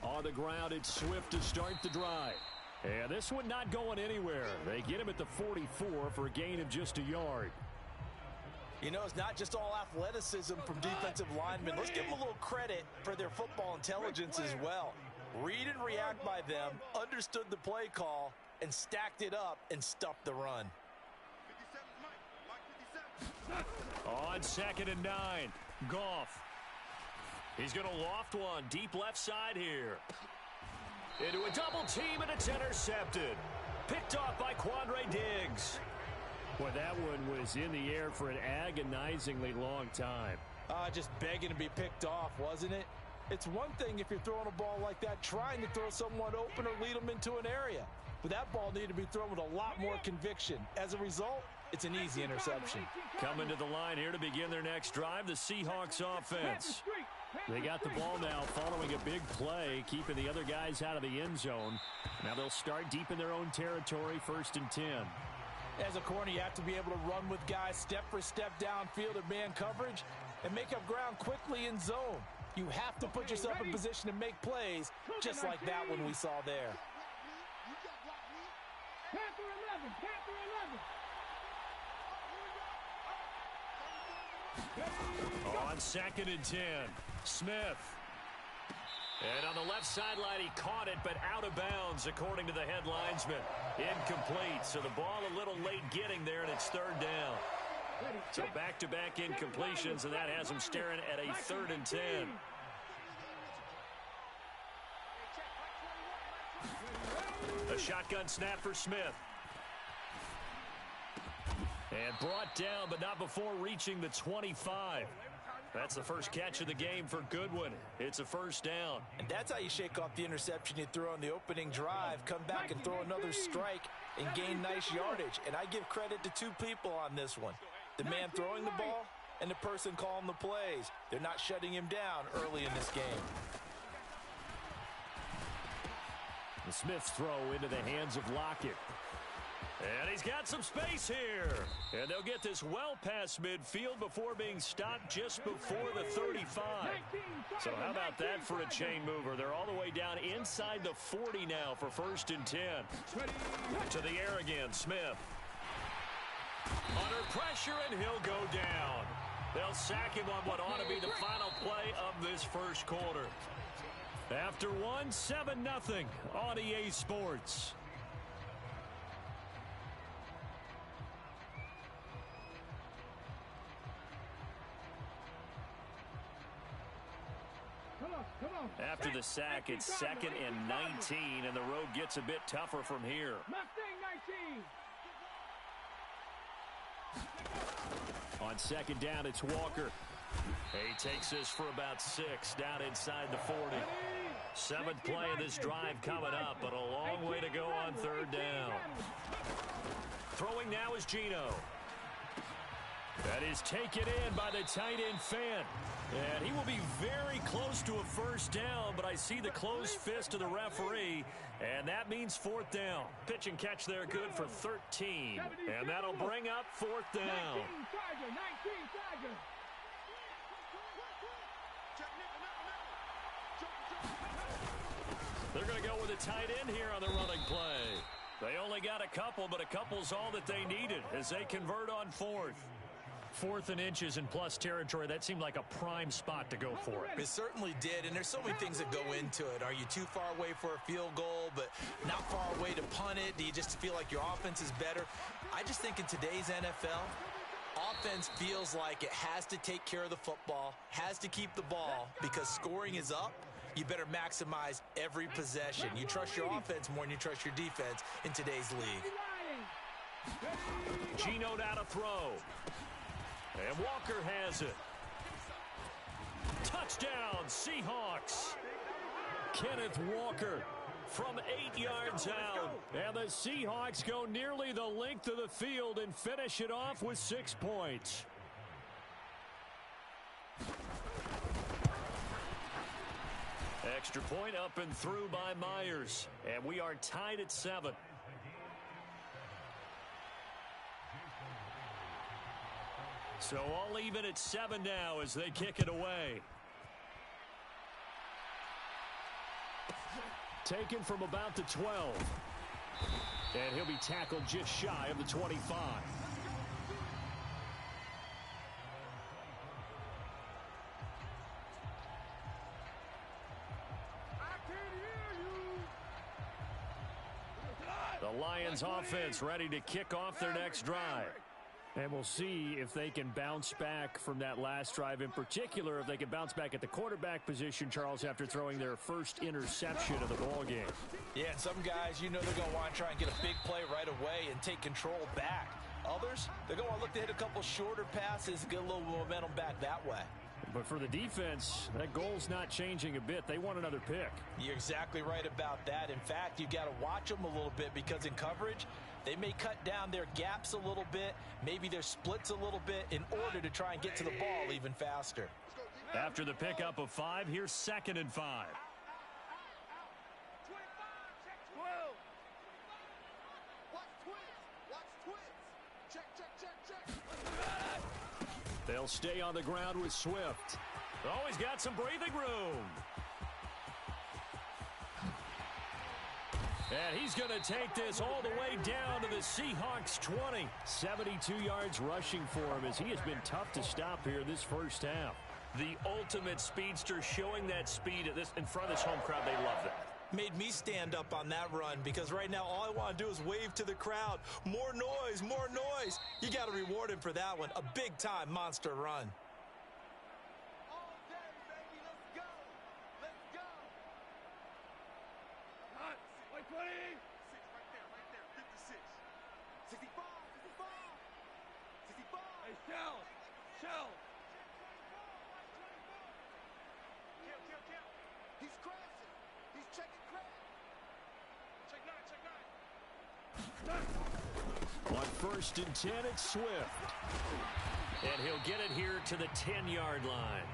On the ground, it's Swift to start the drive. And this one not going anywhere. They get him at the 44 for a gain of just a yard. You know, it's not just all athleticism from defensive linemen. Let's give them a little credit for their football intelligence as well. Read and react by them, understood the play call, and stacked it up and stuffed the run. On 2nd and 9, Goff. He's going to loft one deep left side here. Into a double team, and it's intercepted. Picked off by Quandre Diggs. Well, that one was in the air for an agonizingly long time. Just begging to be picked off, wasn't it? It's one thing if you're throwing a ball like that, trying to throw someone open or lead them into an area. But that ball needed to be thrown with a lot more conviction. As a result, it's an easy interception. Coming to the line here to begin their next drive, the Seahawks offense. They got the ball now following a big play, keeping the other guys out of the end zone. Now they'll start deep in their own territory, 1st and 10. As a corner, you have to be able to run with guys step for step downfield in man coverage and make up ground quickly in zone. You have to put yourself in position to make plays, just like that one we saw there. Panther 11, Panther 11. On 2nd and 10, Smith. And on the left sideline, he caught it, but out of bounds, according to the head linesman. Incomplete, so the ball a little late getting there, and it's 3rd down. So back-to-back incompletions, and that has him staring at a 3rd and 10. A shotgun snap for Smith. And brought down, but not before reaching the 25. That's the first catch of the game for Goodwin. It's a 1st down. And that's how you shake off the interception you throw on the opening drive, come back and throw another strike and gain nice yardage. And I give credit to 2 people on this one. The man throwing the ball and the person calling the plays. They're not shutting him down early in this game. The Smith's throw into the hands of Lockett. And he's got some space here. And they'll get this well past midfield before being stopped just before the 35. So how about that for a chain mover? They're all the way down inside the 40 now for 1st and 10. To the air again, Smith. Under pressure, and he'll go down. They'll sack him on what ought to be the final play of this 1st quarter. After one, 7-0 on EA Sports. After the sack, it's 2nd and 19, and the road gets a bit tougher from here. Mustang 19. On 2nd down, it's Walker. He takes this for about 6 down inside the 40. 7th play of this drive coming up, but a long way to go on 3rd down. Throwing now is Geno. That is taken in by the tight end Fant. And he will be very close to a 1st down, but I see the closed fist of the referee, and that means 4th down. Pitch and catch there good for 13, and that'll bring up 4th down. 19 Tiger. They're going to go with a tight end here on the running play. They only got a couple, but a couple's all that they needed as they convert on 4th. 4th and inches in plus territory. That seemed like a prime spot to go for it. It certainly did, and there's so many things that go into it. Are you too far away for a field goal, but not far away to punt it? Do you just feel like your offense is better? I just think in today's NFL, offense feels like it has to take care of the football, has to keep the ball, because scoring is up. You better maximize every possession. You trust your offense more than you trust your defense in today's league. Geno out of throw. And Walker has it. Touchdown, Seahawks. Kenneth Walker from 8 yards out. And the Seahawks go nearly the length of the field and finish it off with 6 points. Extra point up and through by Myers. And we are tied at 7. So all even at 7 now as they kick it away. Taken from about the 12. And he'll be tackled just shy of the 25. The Lions offense ready to kick off their next drive. And we'll see if they can bounce back from that last drive, in particular, if they can bounce back at the quarterback position, Charles, after throwing their first interception of the ballgame. Yeah, and some guys, you know they're going to want to try and get a big play right away and take control back. Others, they're going to look to hit a couple shorter passes, get a little momentum back that way. But for the defense, that goal's not changing a bit. They want another pick. You're exactly right about that. In fact, you got to watch them a little bit, because in coverage, they may cut down their gaps a little bit, maybe their splits a little bit, in order to try and get to the ball even faster. After the pickup of 5, here's 2nd and 5. They'll stay on the ground with Swift. Oh, he's got some breathing room. And he's going to take this all the way down to the Seahawks 20. 72 yards rushing for him, as he has been tough to stop here this first half. The ultimate speedster, showing that speed in front of this home crowd. They love that. Made me stand up on that run, because right now all I want to do is wave to the crowd. More noise, more noise. You got to reward him for that one. A big-time monster run. All day, baby. Let's go. Let's go. Hot. 20. 6 right there. 56. 65. 65. Hey, Shell. Kill. He's crashing. He's checking crack. Check 9. On 1st and 10, it's Swift. And he'll get it here to the 10-yard line.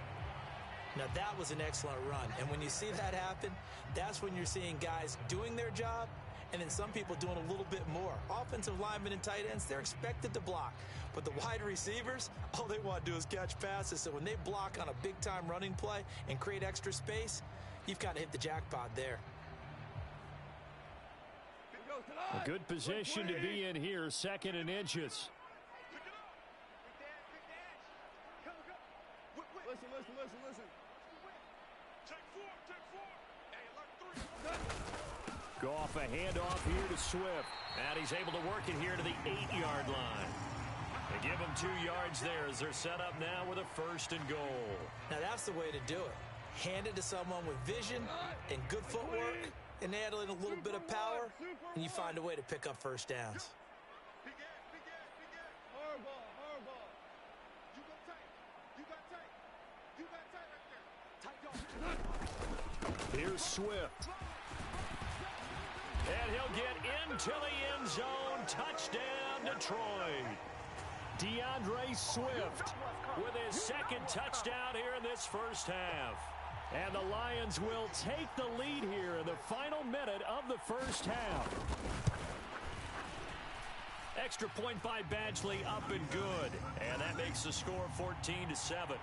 Now, that was an excellent run. And when you see that happen, that's when you're seeing guys doing their job, and then some people doing a little bit more. Offensive linemen and tight ends, they're expected to block. But the wide receivers, all they want to do is catch passes. So when they block on a big-time running play and create extra space, you've got to hit the jackpot there. A good position to be in here, 2nd and inches. Listen. Go off a handoff here to Swift. And he's able to work it here to the 8-yard line. They give him 2 yards there as they're set up now with a 1st and goal. Now, that's the way to do it. Hand it to someone with vision and good footwork, and add in a little bit of power, and you find a way to pick up first downs. Hardball. You got tight right there. Here's Swift. And he'll get into the end zone. Touchdown, Detroit. DeAndre Swift with his 2nd touchdown here in this first half. And the Lions will take the lead here in the final minute of the first half. Extra point by Badgley, up and good. And that makes the score 14-7.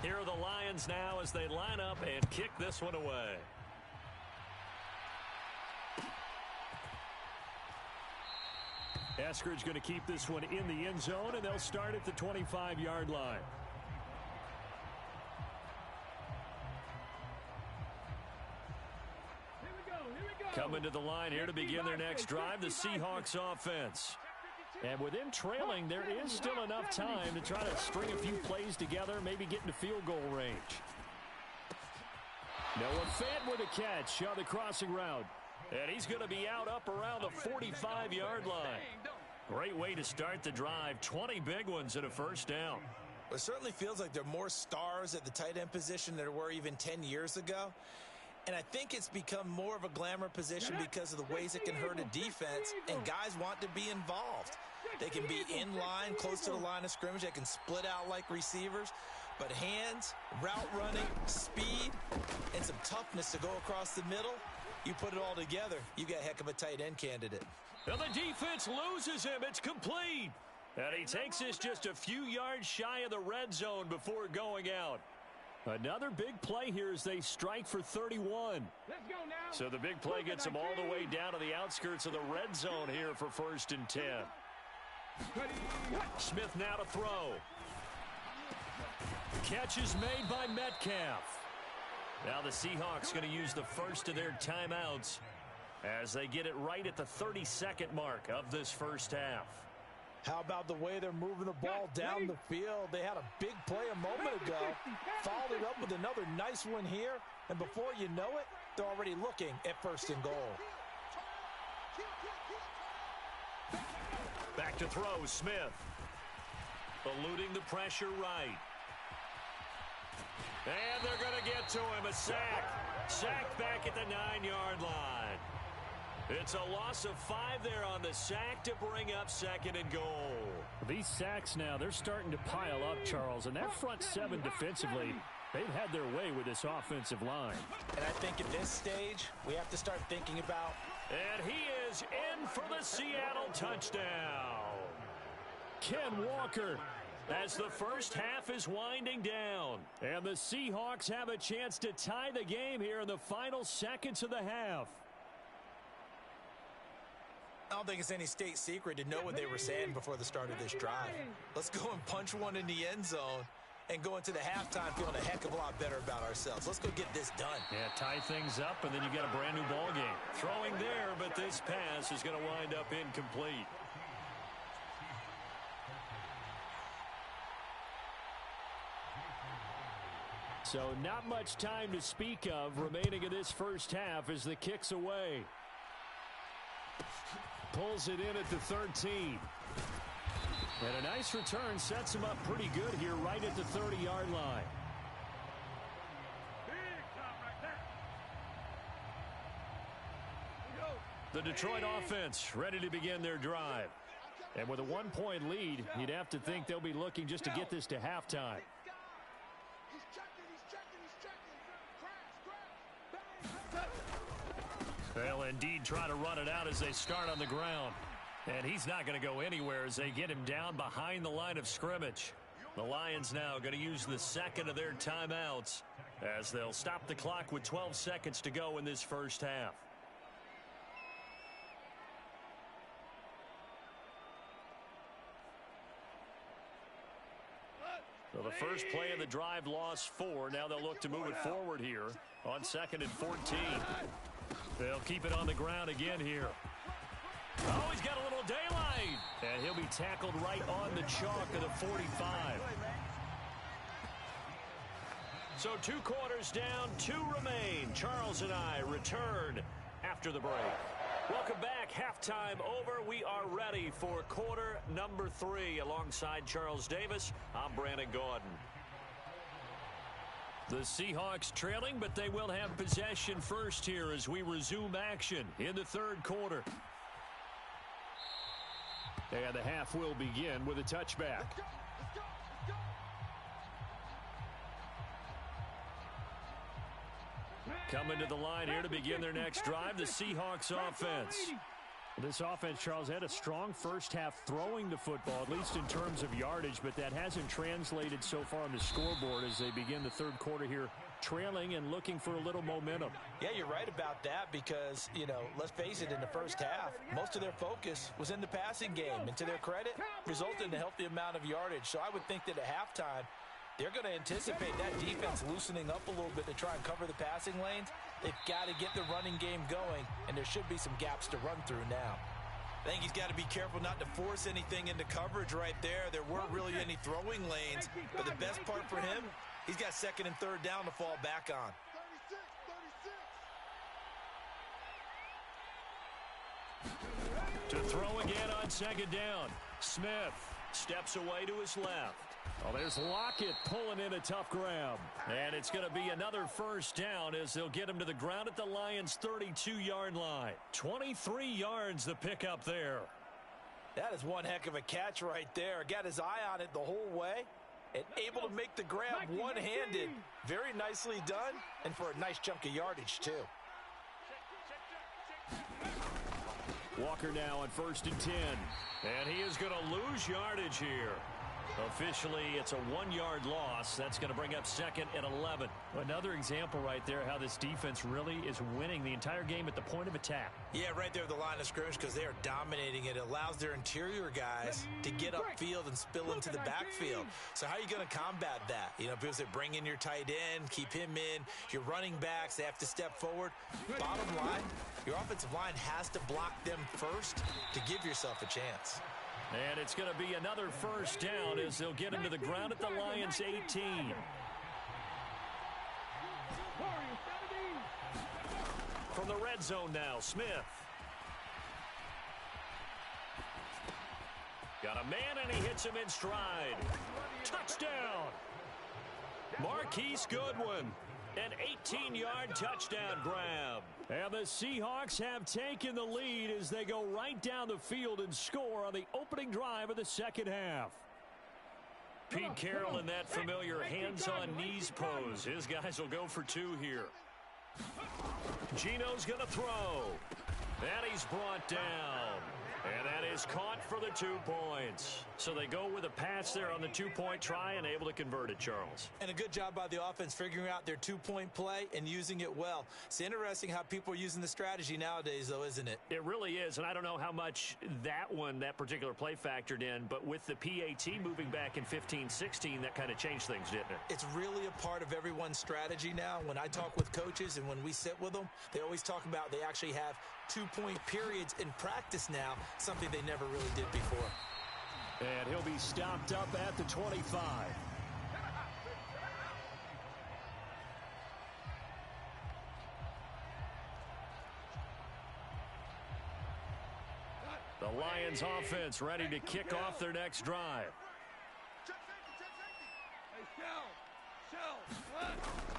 Here are the Lions now as they line up and kick this one away. Eskridge going to keep this one in the end zone, and they'll start at the 25-yard line. Coming to the line here to begin their next drive, the Seahawks offense. And with them trailing, there is still enough time to try to string a few plays together, maybe get into field goal range. Noah Fant with a catch on the crossing route. And he's going to be out up around the 45-yard line. Great way to start the drive. 20 big ones and a first down. It certainly feels like there are more stars at the tight end position than there were even 10 years ago. And I think it's become more of a glamour position because of the ways it can hurt a defense, and guys want to be involved. They can be in line, close to the line of scrimmage. They can split out like receivers. But hands, route running, speed, and some toughness to go across the middle, you put it all together, you got a heck of a tight end candidate. And the defense loses him. It's complete. And he takes this just a few yards shy of the red zone before going out. Another big play here as they strike for 31. Let's go now. So the big play gets them all the way down to the outskirts of the red zone here for 1st and 10. Smith now to throw. Catch is made by Metcalf. Now the Seahawks going to use the first of their timeouts as they get it right at the 32nd mark of this first half. How about the way they're moving the ball down the field? They had a big play a moment ago, followed it up with another nice one here, and before you know it, they're already looking at 1st and goal. Back to throw, Smith. Eluding the pressure right. And they're going to get to him, a sack. Sacked back at the 9-yard line. It's a loss of 5 there on the sack to bring up 2nd and goal. These sacks now, they're starting to pile up, Charles. And that front 7 defensively, they've had their way with this offensive line. And I think at this stage, we have to start thinking about... And he is in for the Seattle touchdown. Ken Walker, as the first half is winding down. And the Seahawks have a chance to tie the game here in the final seconds of the half. I don't think it's any state secret to know what they were saying before the start of this drive. Let's go and punch one in the end zone and go into the halftime feeling a heck of a lot better about ourselves. Let's go get this done. Yeah, tie things up, and then you got a brand new ball game. Throwing there, but this pass is going to wind up incomplete. So not much time to speak of remaining in this first half as the kick's away. Pulls it in at the 13. And a nice return sets him up pretty good here right at the 30-yard line. The Detroit offense ready to begin their drive. And with a 1-point lead, you'd have to think they'll be looking just to get this to halftime. They'll indeed try to run it out as they start on the ground. And he's not going to go anywhere as they get him down behind the line of scrimmage. The Lions now going to use the second of their timeouts as they'll stop the clock with 12 seconds to go in this first half. So the first play of the drive lost 4. Now they'll look to move it forward here on 2nd and 14. They'll keep it on the ground again here. Oh, he's got a little daylight. And he'll be tackled right on the chalk of the 45. So 2 quarters down, 2 remain. Charles and I return after the break. Welcome back. Halftime over. We are ready for quarter number 3. Alongside Charles Davis, I'm Brandon Gordon. The Seahawks trailing, but they will have possession first here as we resume action in the 3rd quarter. And the half will begin with a touchback. Coming to the line here to begin their next drive, the Seahawks offense. This offense, Charles, had a strong first half throwing the football, at least in terms of yardage, but that hasn't translated so far on the scoreboard as they begin the 3rd quarter here trailing and looking for a little momentum. Yeah, you're right about that because, let's face it, in the first half, most of their focus was in the passing game. And to their credit, resulted in a healthy amount of yardage. So I would think that at halftime, they're going to anticipate that defense loosening up a little bit to try and cover the passing lanes. They've got to get the running game going, and there should be some gaps to run through now. I think he's got to be careful not to force anything into coverage right there. There weren't really any throwing lanes, but the best part for him, he's got second and third down to fall back on. 36. To throw again on second down. Smith steps away to his left. Oh, there's Lockett pulling in a tough grab. And it's going to be another first down as they'll get him to the ground at the Lions' 32-yard line. 23 yards the pickup there. That is one heck of a catch right there. Got his eye on it the whole way and able to make the grab one-handed. Very nicely done and for a nice chunk of yardage, too. Walker now on 1st and 10. And he is going to lose yardage here. Officially, it's a 1-yard loss. That's going to bring up 2nd and 11. Another example right there how this defense really is winning the entire game at the point of attack. Yeah, right there at the line of scrimmage because they are dominating it. It allows their interior guys to get upfield and spill into the backfield. So how are you going to combat that? Because they bring in your tight end, keep him in. Your running backs, they have to step forward. Bottom line, your offensive line has to block them first to give yourself a chance. And it's going to be another first down as they'll get him to the ground at the Lions' 18. From the red zone now, Smith. Got a man and he hits him in stride. Touchdown! Marquise Goodwin. An 18-yard touchdown grab. And the Seahawks have taken the lead as they go right down the field and score on the opening drive of the second half. Pete Carroll in that familiar hands-on-knees pose. His guys will go for 2 here. Gino's going to throw. And he's brought down. And that is caught for the 2 points. So they go with a pass there on the 2-point try and able to convert it, Charles. And a good job by the offense figuring out their 2-point play and using it well. It's interesting how people are using the strategy nowadays, though, isn't it? It really is, and I don't know how much that particular play factored in, but with the PAT moving back in 15-16, that kind of changed things, didn't it? It's really a part of everyone's strategy now. When I talk with coaches and when we sit with them, they always talk about they actually have 2-point periods in practice now, something they never really did before. And he'll be stopped up at the 25. The Lions offense ready to kick off their next drive.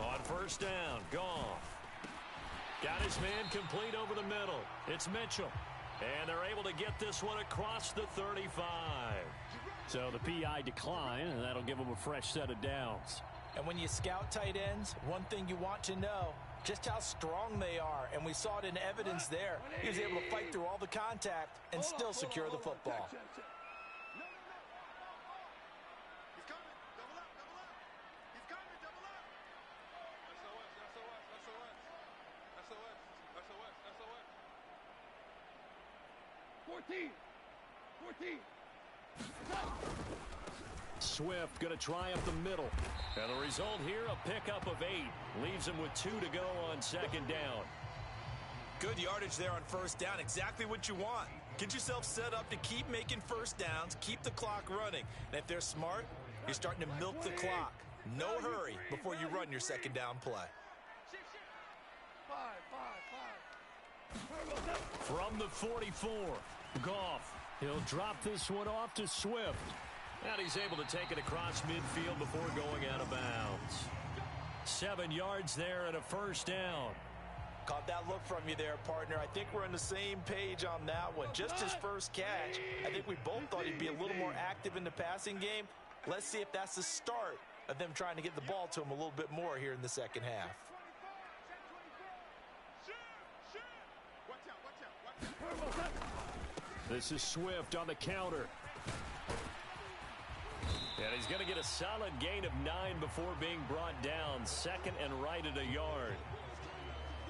On first down, Goff. Got his man complete over the middle. It's Mitchell. And they're able to get this one across the 35. So the PI decline, and that'll give them a fresh set of downs. And when you scout tight ends, one thing you want to know, just how strong they are. And we saw it in evidence there. He was able to fight through all the contact and still secure the football. Swift going to try up the middle. And the result here, a pickup of 8. Leaves him with 2 to go on second down. Good yardage there on first down. Exactly what you want. Get yourself set up to keep making first downs, keep the clock running. And if they're smart, you're starting to milk the clock. No hurry before you run your second down play. From the 44, Goff. He'll drop this one off to Swift. And he's able to take it across midfield before going out of bounds. 7 yards there and a first down. Caught that look from you there, partner. I think we're on the same page on that one. Just his first catch. I think we both thought he'd be a little more active in the passing game. Let's see if that's the start of them trying to get the ball to him a little bit more here in the second half. This is Swift on the counter. And he's going to get a solid gain of 9 before being brought down. Second and right at a yard.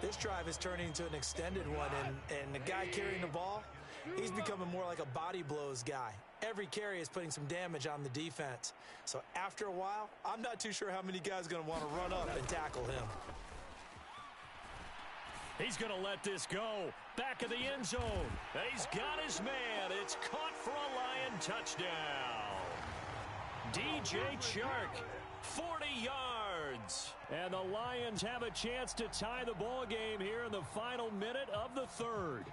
This drive is turning into an extended one, and the guy carrying the ball, he's becoming more like a body blows guy. Every carry is putting some damage on the defense. So after a while, I'm not too sure how many guys are going to want to run up and tackle him. He's going to let this go. Back of the end zone. He's got his man. It's caught for a Lion touchdown. DJ Chark, 40 yards. And the Lions have a chance to tie the ball game here in the final minute of the third.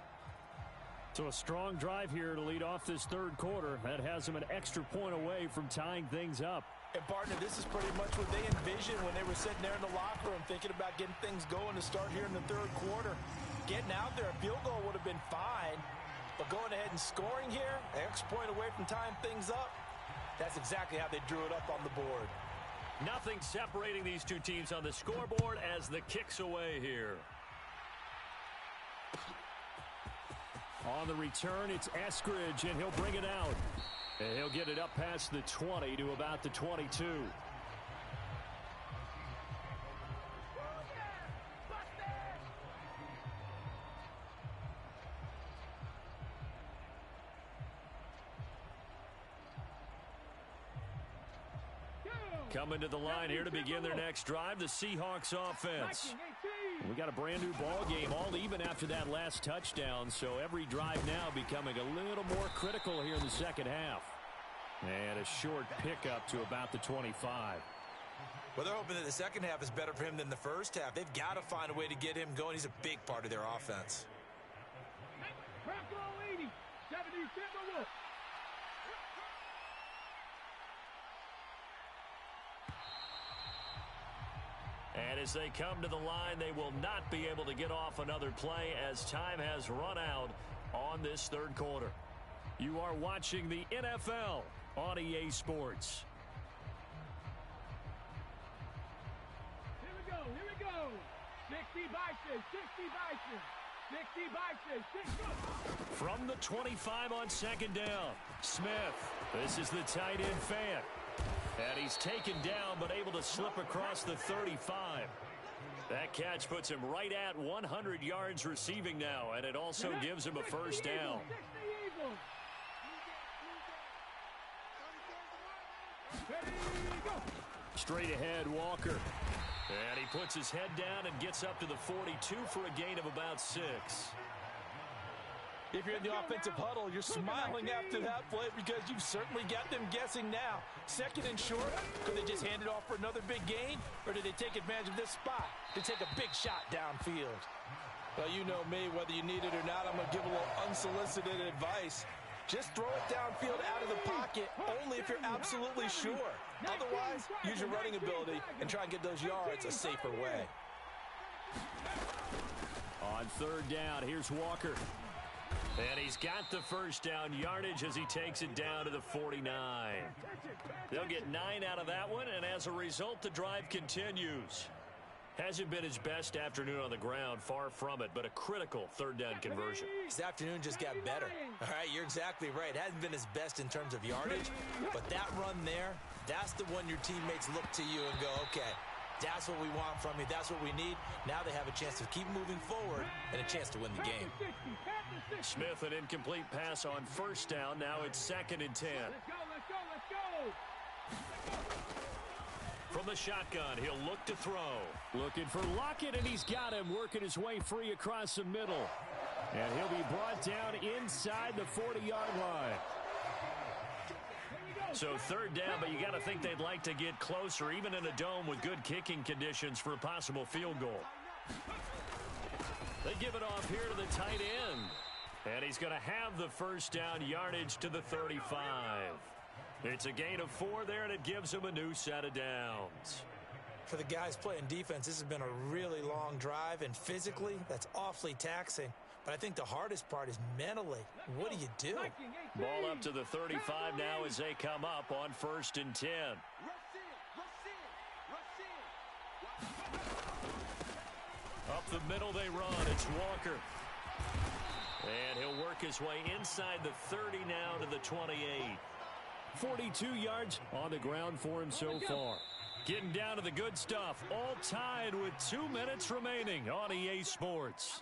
So a strong drive here to lead off this third quarter. That has them an extra point away from tying things up. And, partner, this is pretty much what they envisioned when they were sitting there in the locker room thinking about getting things going to start here in the third quarter. Getting out there, a field goal would have been fine. But going ahead and scoring here, an extra point away from tying things up, that's exactly how they drew it up on the board. Nothing separating these two teams on the scoreboard as the kick's away here. On the return, it's Eskridge, and he'll bring it out. And he'll get it up past the 20 to about the 22. Coming to the line here to begin their next drive, the Seahawks offense. We got a brand new ball game, all even after that last touchdown, so every drive now becoming a little more critical here in the second half. And a short pickup to about the 25. Well, they're hoping that the second half is better for him than the first half. They've got to find a way to get him going. He's a big part of their offense. And as they come to the line, they will not be able to get off another play as time has run out on this third quarter. You are watching the NFL on EA Sports. Here we go. 60 Bison, 60 Bison, 60. From the 25 on second down, Smith. This is the tight end fan. And he's taken down but able to slip across the 35. That catch puts him right at 100 yards receiving now, and it also gives him a first down. Straight ahead, Walker. And he puts his head down and gets up to the 42 for a gain of about 6. If you're in the offensive huddle, you're smiling after that play because you've certainly got them guessing now. Second and short, could they just hand it off for another big gain? Or did they take advantage of this spot to take a big shot downfield? Well, you know me, whether you need it or not, I'm going to give a little unsolicited advice. Just throw it downfield out of the pocket only if you're absolutely sure. Otherwise, use your running ability and try and get those yards a safer way. On third down, here's Walker. And he's got the first down yardage as he takes it down to the 49. They'll get 9 out of that one, and as a result, the drive continues. Hasn't been his best afternoon on the ground, far from it, but a critical third down conversion. His afternoon just got better. All right, you're exactly right. Hasn't been his best in terms of yardage, but that run there, that's the one your teammates look to you and go, okay, that's what we want from you. That's what we need. Now they have a chance to keep moving forward and a chance to win the game. Smith, an incomplete pass on first down. Now it's second and 10. Let's go. From the shotgun, he'll look to throw. Looking for Lockett, and he's got him working his way free across the middle. And he'll be brought down inside the 40-yard line. So third down, but you got to think they'd like to get closer, even in a dome with good kicking conditions for a possible field goal. They give it off here to the tight end. And he's going to have the first down yardage to the 35. It's a gain of 4 there, and it gives him a new set of downs. For the guys playing defense, this has been a really long drive, and physically, that's awfully taxing. But I think the hardest part is mentally. What do you do? Ball up to the 35 now as they come up on first and 10. Up the middle they run. It's Walker. And he'll work his way inside the 30 now to the 28. 42 yards on the ground for him so far. Getting down to the good stuff. All tied with 2 minutes remaining on EA Sports.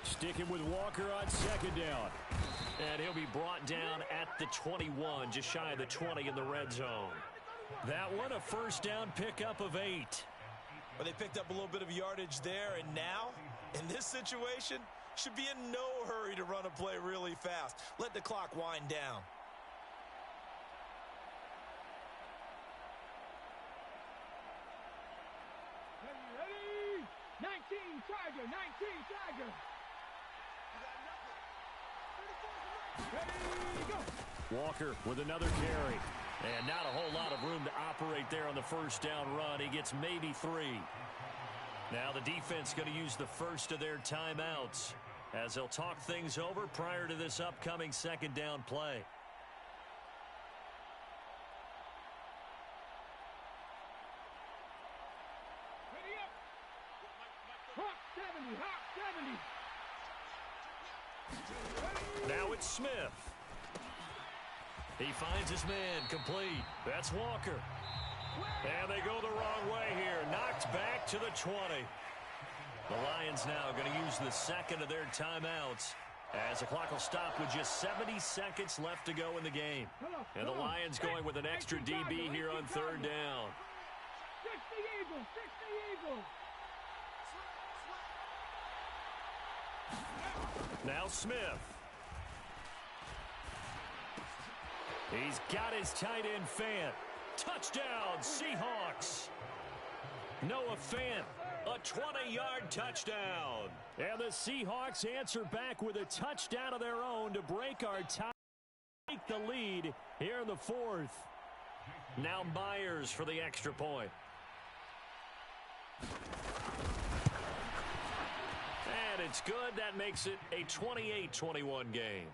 Sticking with Walker on second down. And he'll be brought down at the 21, just shy of the 20 in the red zone. That one, a first down pickup of 8. Well, they picked up a little bit of yardage there, and now, in this situation, should be in no hurry to run a play really fast. Let the clock wind down. Ready? 19 Tiger, 19 Tiger. Ready, go. Walker with another carry. And not a whole lot of room to operate there on the first down run. He gets maybe 3. Now the defense going to use the first of their timeouts as they'll talk things over prior to this upcoming second down play. Ready up. Hawk 70, Hawk 70. Now it's Smith. He finds his man complete. That's Walker. And they go the wrong way here. Knocked back to the 20. The Lions now going to use the second of their timeouts as the clock will stop with just 70 seconds left to go in the game. And the Lions going with an extra DB here on third down. 60 Eagles, 60 Eagles. Now Smith. He's got his tight end Fant. Touchdown, Seahawks. Noah Fant, a 20-yard touchdown. And the Seahawks answer back with a touchdown of their own to break our tie. Take the lead here in the fourth. Now Myers for the extra point. And it's good. That makes it a 28-21 game.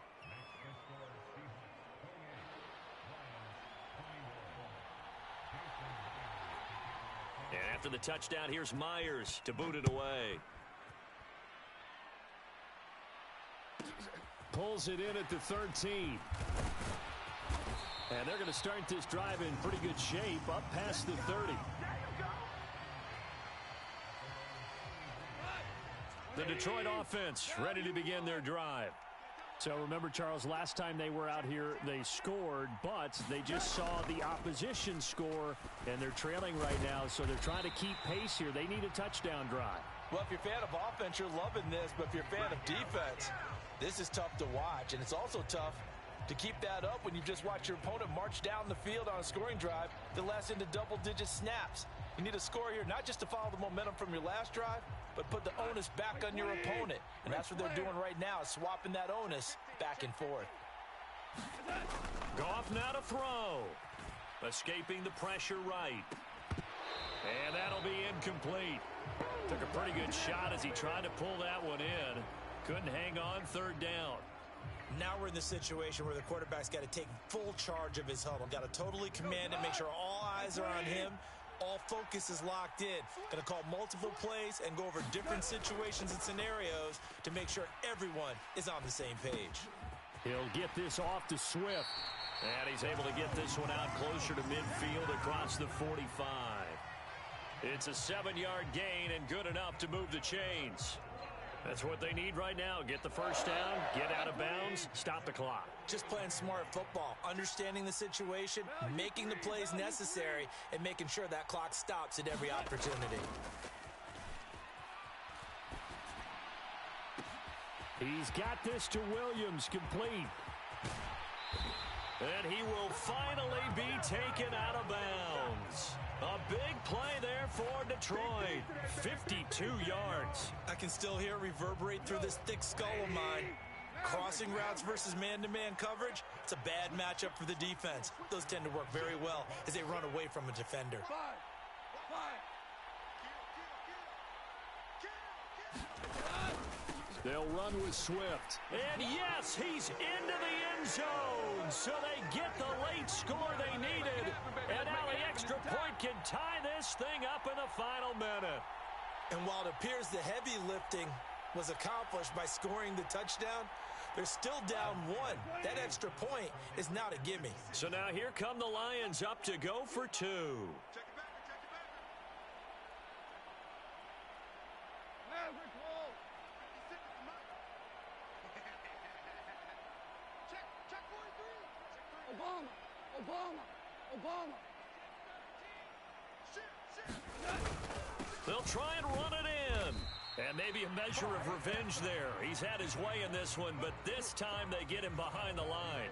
And after the touchdown, here's Myers to boot it away. Pulls it in at the 13. And they're going to start this drive in pretty good shape up past the 30. The Detroit offense ready to begin their drive. So remember, Charles, last time they were out here, they scored, but they just saw the opposition score, and they're trailing right now, so they're trying to keep pace here. They need a touchdown drive. Well, if you're a fan of offense, you're loving this, but if you're a fan of defense, this is tough to watch, and it's also tough to keep that up when you just watch your opponent march down the field on a scoring drive that lasts into double-digit snaps. You need a score here, not just to follow the momentum from your last drive, but put the onus back on your opponent. And that's what they're doing right now, swapping that onus back and forth. Goff now to throw. Escaping the pressure right. And that'll be incomplete. Took a pretty good shot as he tried to pull that one in. Couldn't hang on third down. Now we're in the situation where the quarterback's got to take full charge of his huddle. Got to totally command it, make sure all eyes are on him. All focus is locked in. Going to call multiple plays and go over different situations and scenarios to make sure everyone is on the same page. He'll get this off to Swift. And he's able to get this one out closer to midfield across the 45. It's a 7-yard gain and good enough to move the chains. That's what they need right now. Get the first down, get out of bounds, stop the clock. Just playing smart football, understanding the situation, making the plays necessary, and making sure that clock stops at every opportunity. He's got this to Williams, complete. And he will finally be taken out of bounds. A big play there for Detroit. 52 yards. I can still hear it reverberate through this thick skull of mine. Crossing routes versus man-to-man coverage, it's a bad matchup for the defense. Those tend to work very well as they run away from a defender. They'll run with Swift. And yes, he's into the end zone. So they get the late score they needed. And now the extra point can tie this thing up in the final minute. And while it appears the heavy lifting was accomplished by scoring the touchdown, they're still down 1. That extra point is not a gimme. So now here come the Lions up to go for 2. Obama. They'll try and run it in. And maybe a measure of revenge there. He's had his way in this one, but this time they get him behind the line.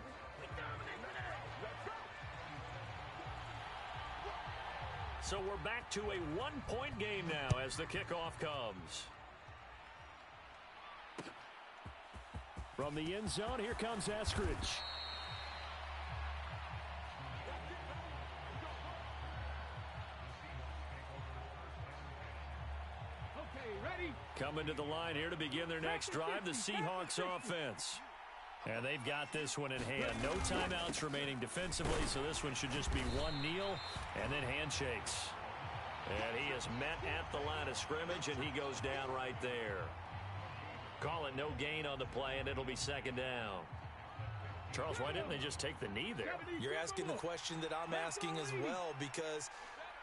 So we're back to a one-point game now as the kickoff comes. From the end zone, here comes Eskridge. Coming to the line here to begin their next drive, the Seahawks offense. And they've got this one in hand. No timeouts remaining defensively, so this one should just be one kneel and then handshakes. And he is met at the line of scrimmage, and he goes down right there. Call it no gain on the play, and it'll be second down. Charles, why didn't they just take the knee there? You're asking the question that I'm asking as well, because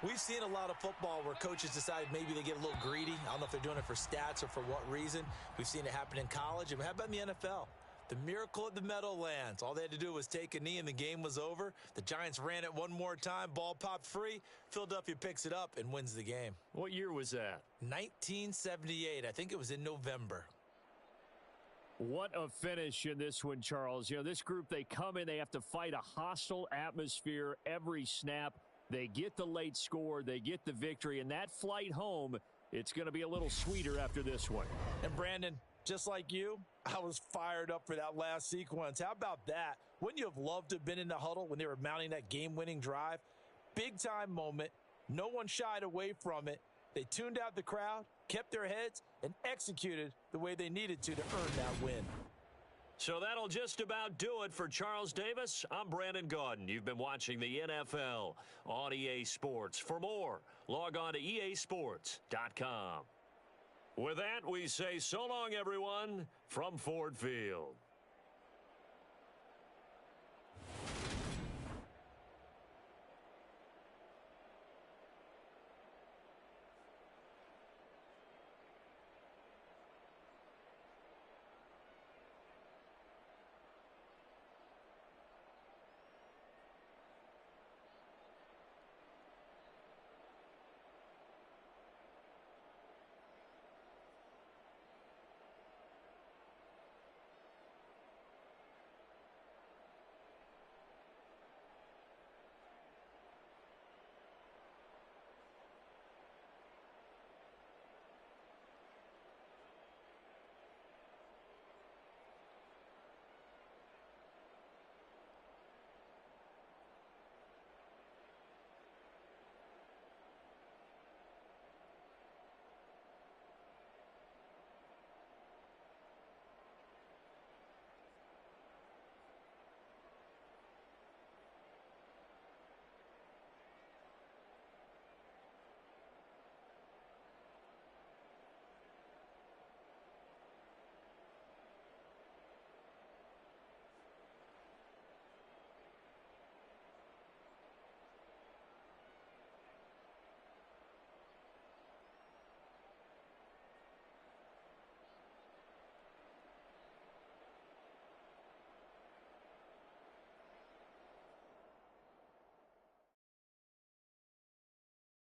we've seen a lot of football where coaches decide maybe they get a little greedy. I don't know if they're doing it for stats or for what reason. We've seen it happen in college. And how about in the NFL? The miracle at the Meadowlands. All they had to do was take a knee and the game was over. The Giants ran it one more time. Ball popped free. Philadelphia picks it up and wins the game. What year was that? 1978. I think it was in November. What a finish in this one, Charles. You know, this group, they come in, they have to fight a hostile atmosphere every snap. They get the late score, they get the victory, and that flight home, it's going to be a little sweeter after this one. And Brandon, just like you, I was fired up for that last sequence. How about that? Wouldn't you have loved to have been in the huddle when they were mounting that game-winning drive? Big-time moment. No one shied away from it. They tuned out the crowd, kept their heads, and executed the way they needed to earn that win. So that'll just about do it for Charles Davis. I'm Brandon Gaudin. You've been watching the NFL on EA Sports. For more, log on to easports.com. With that, we say so long, everyone, from Ford Field.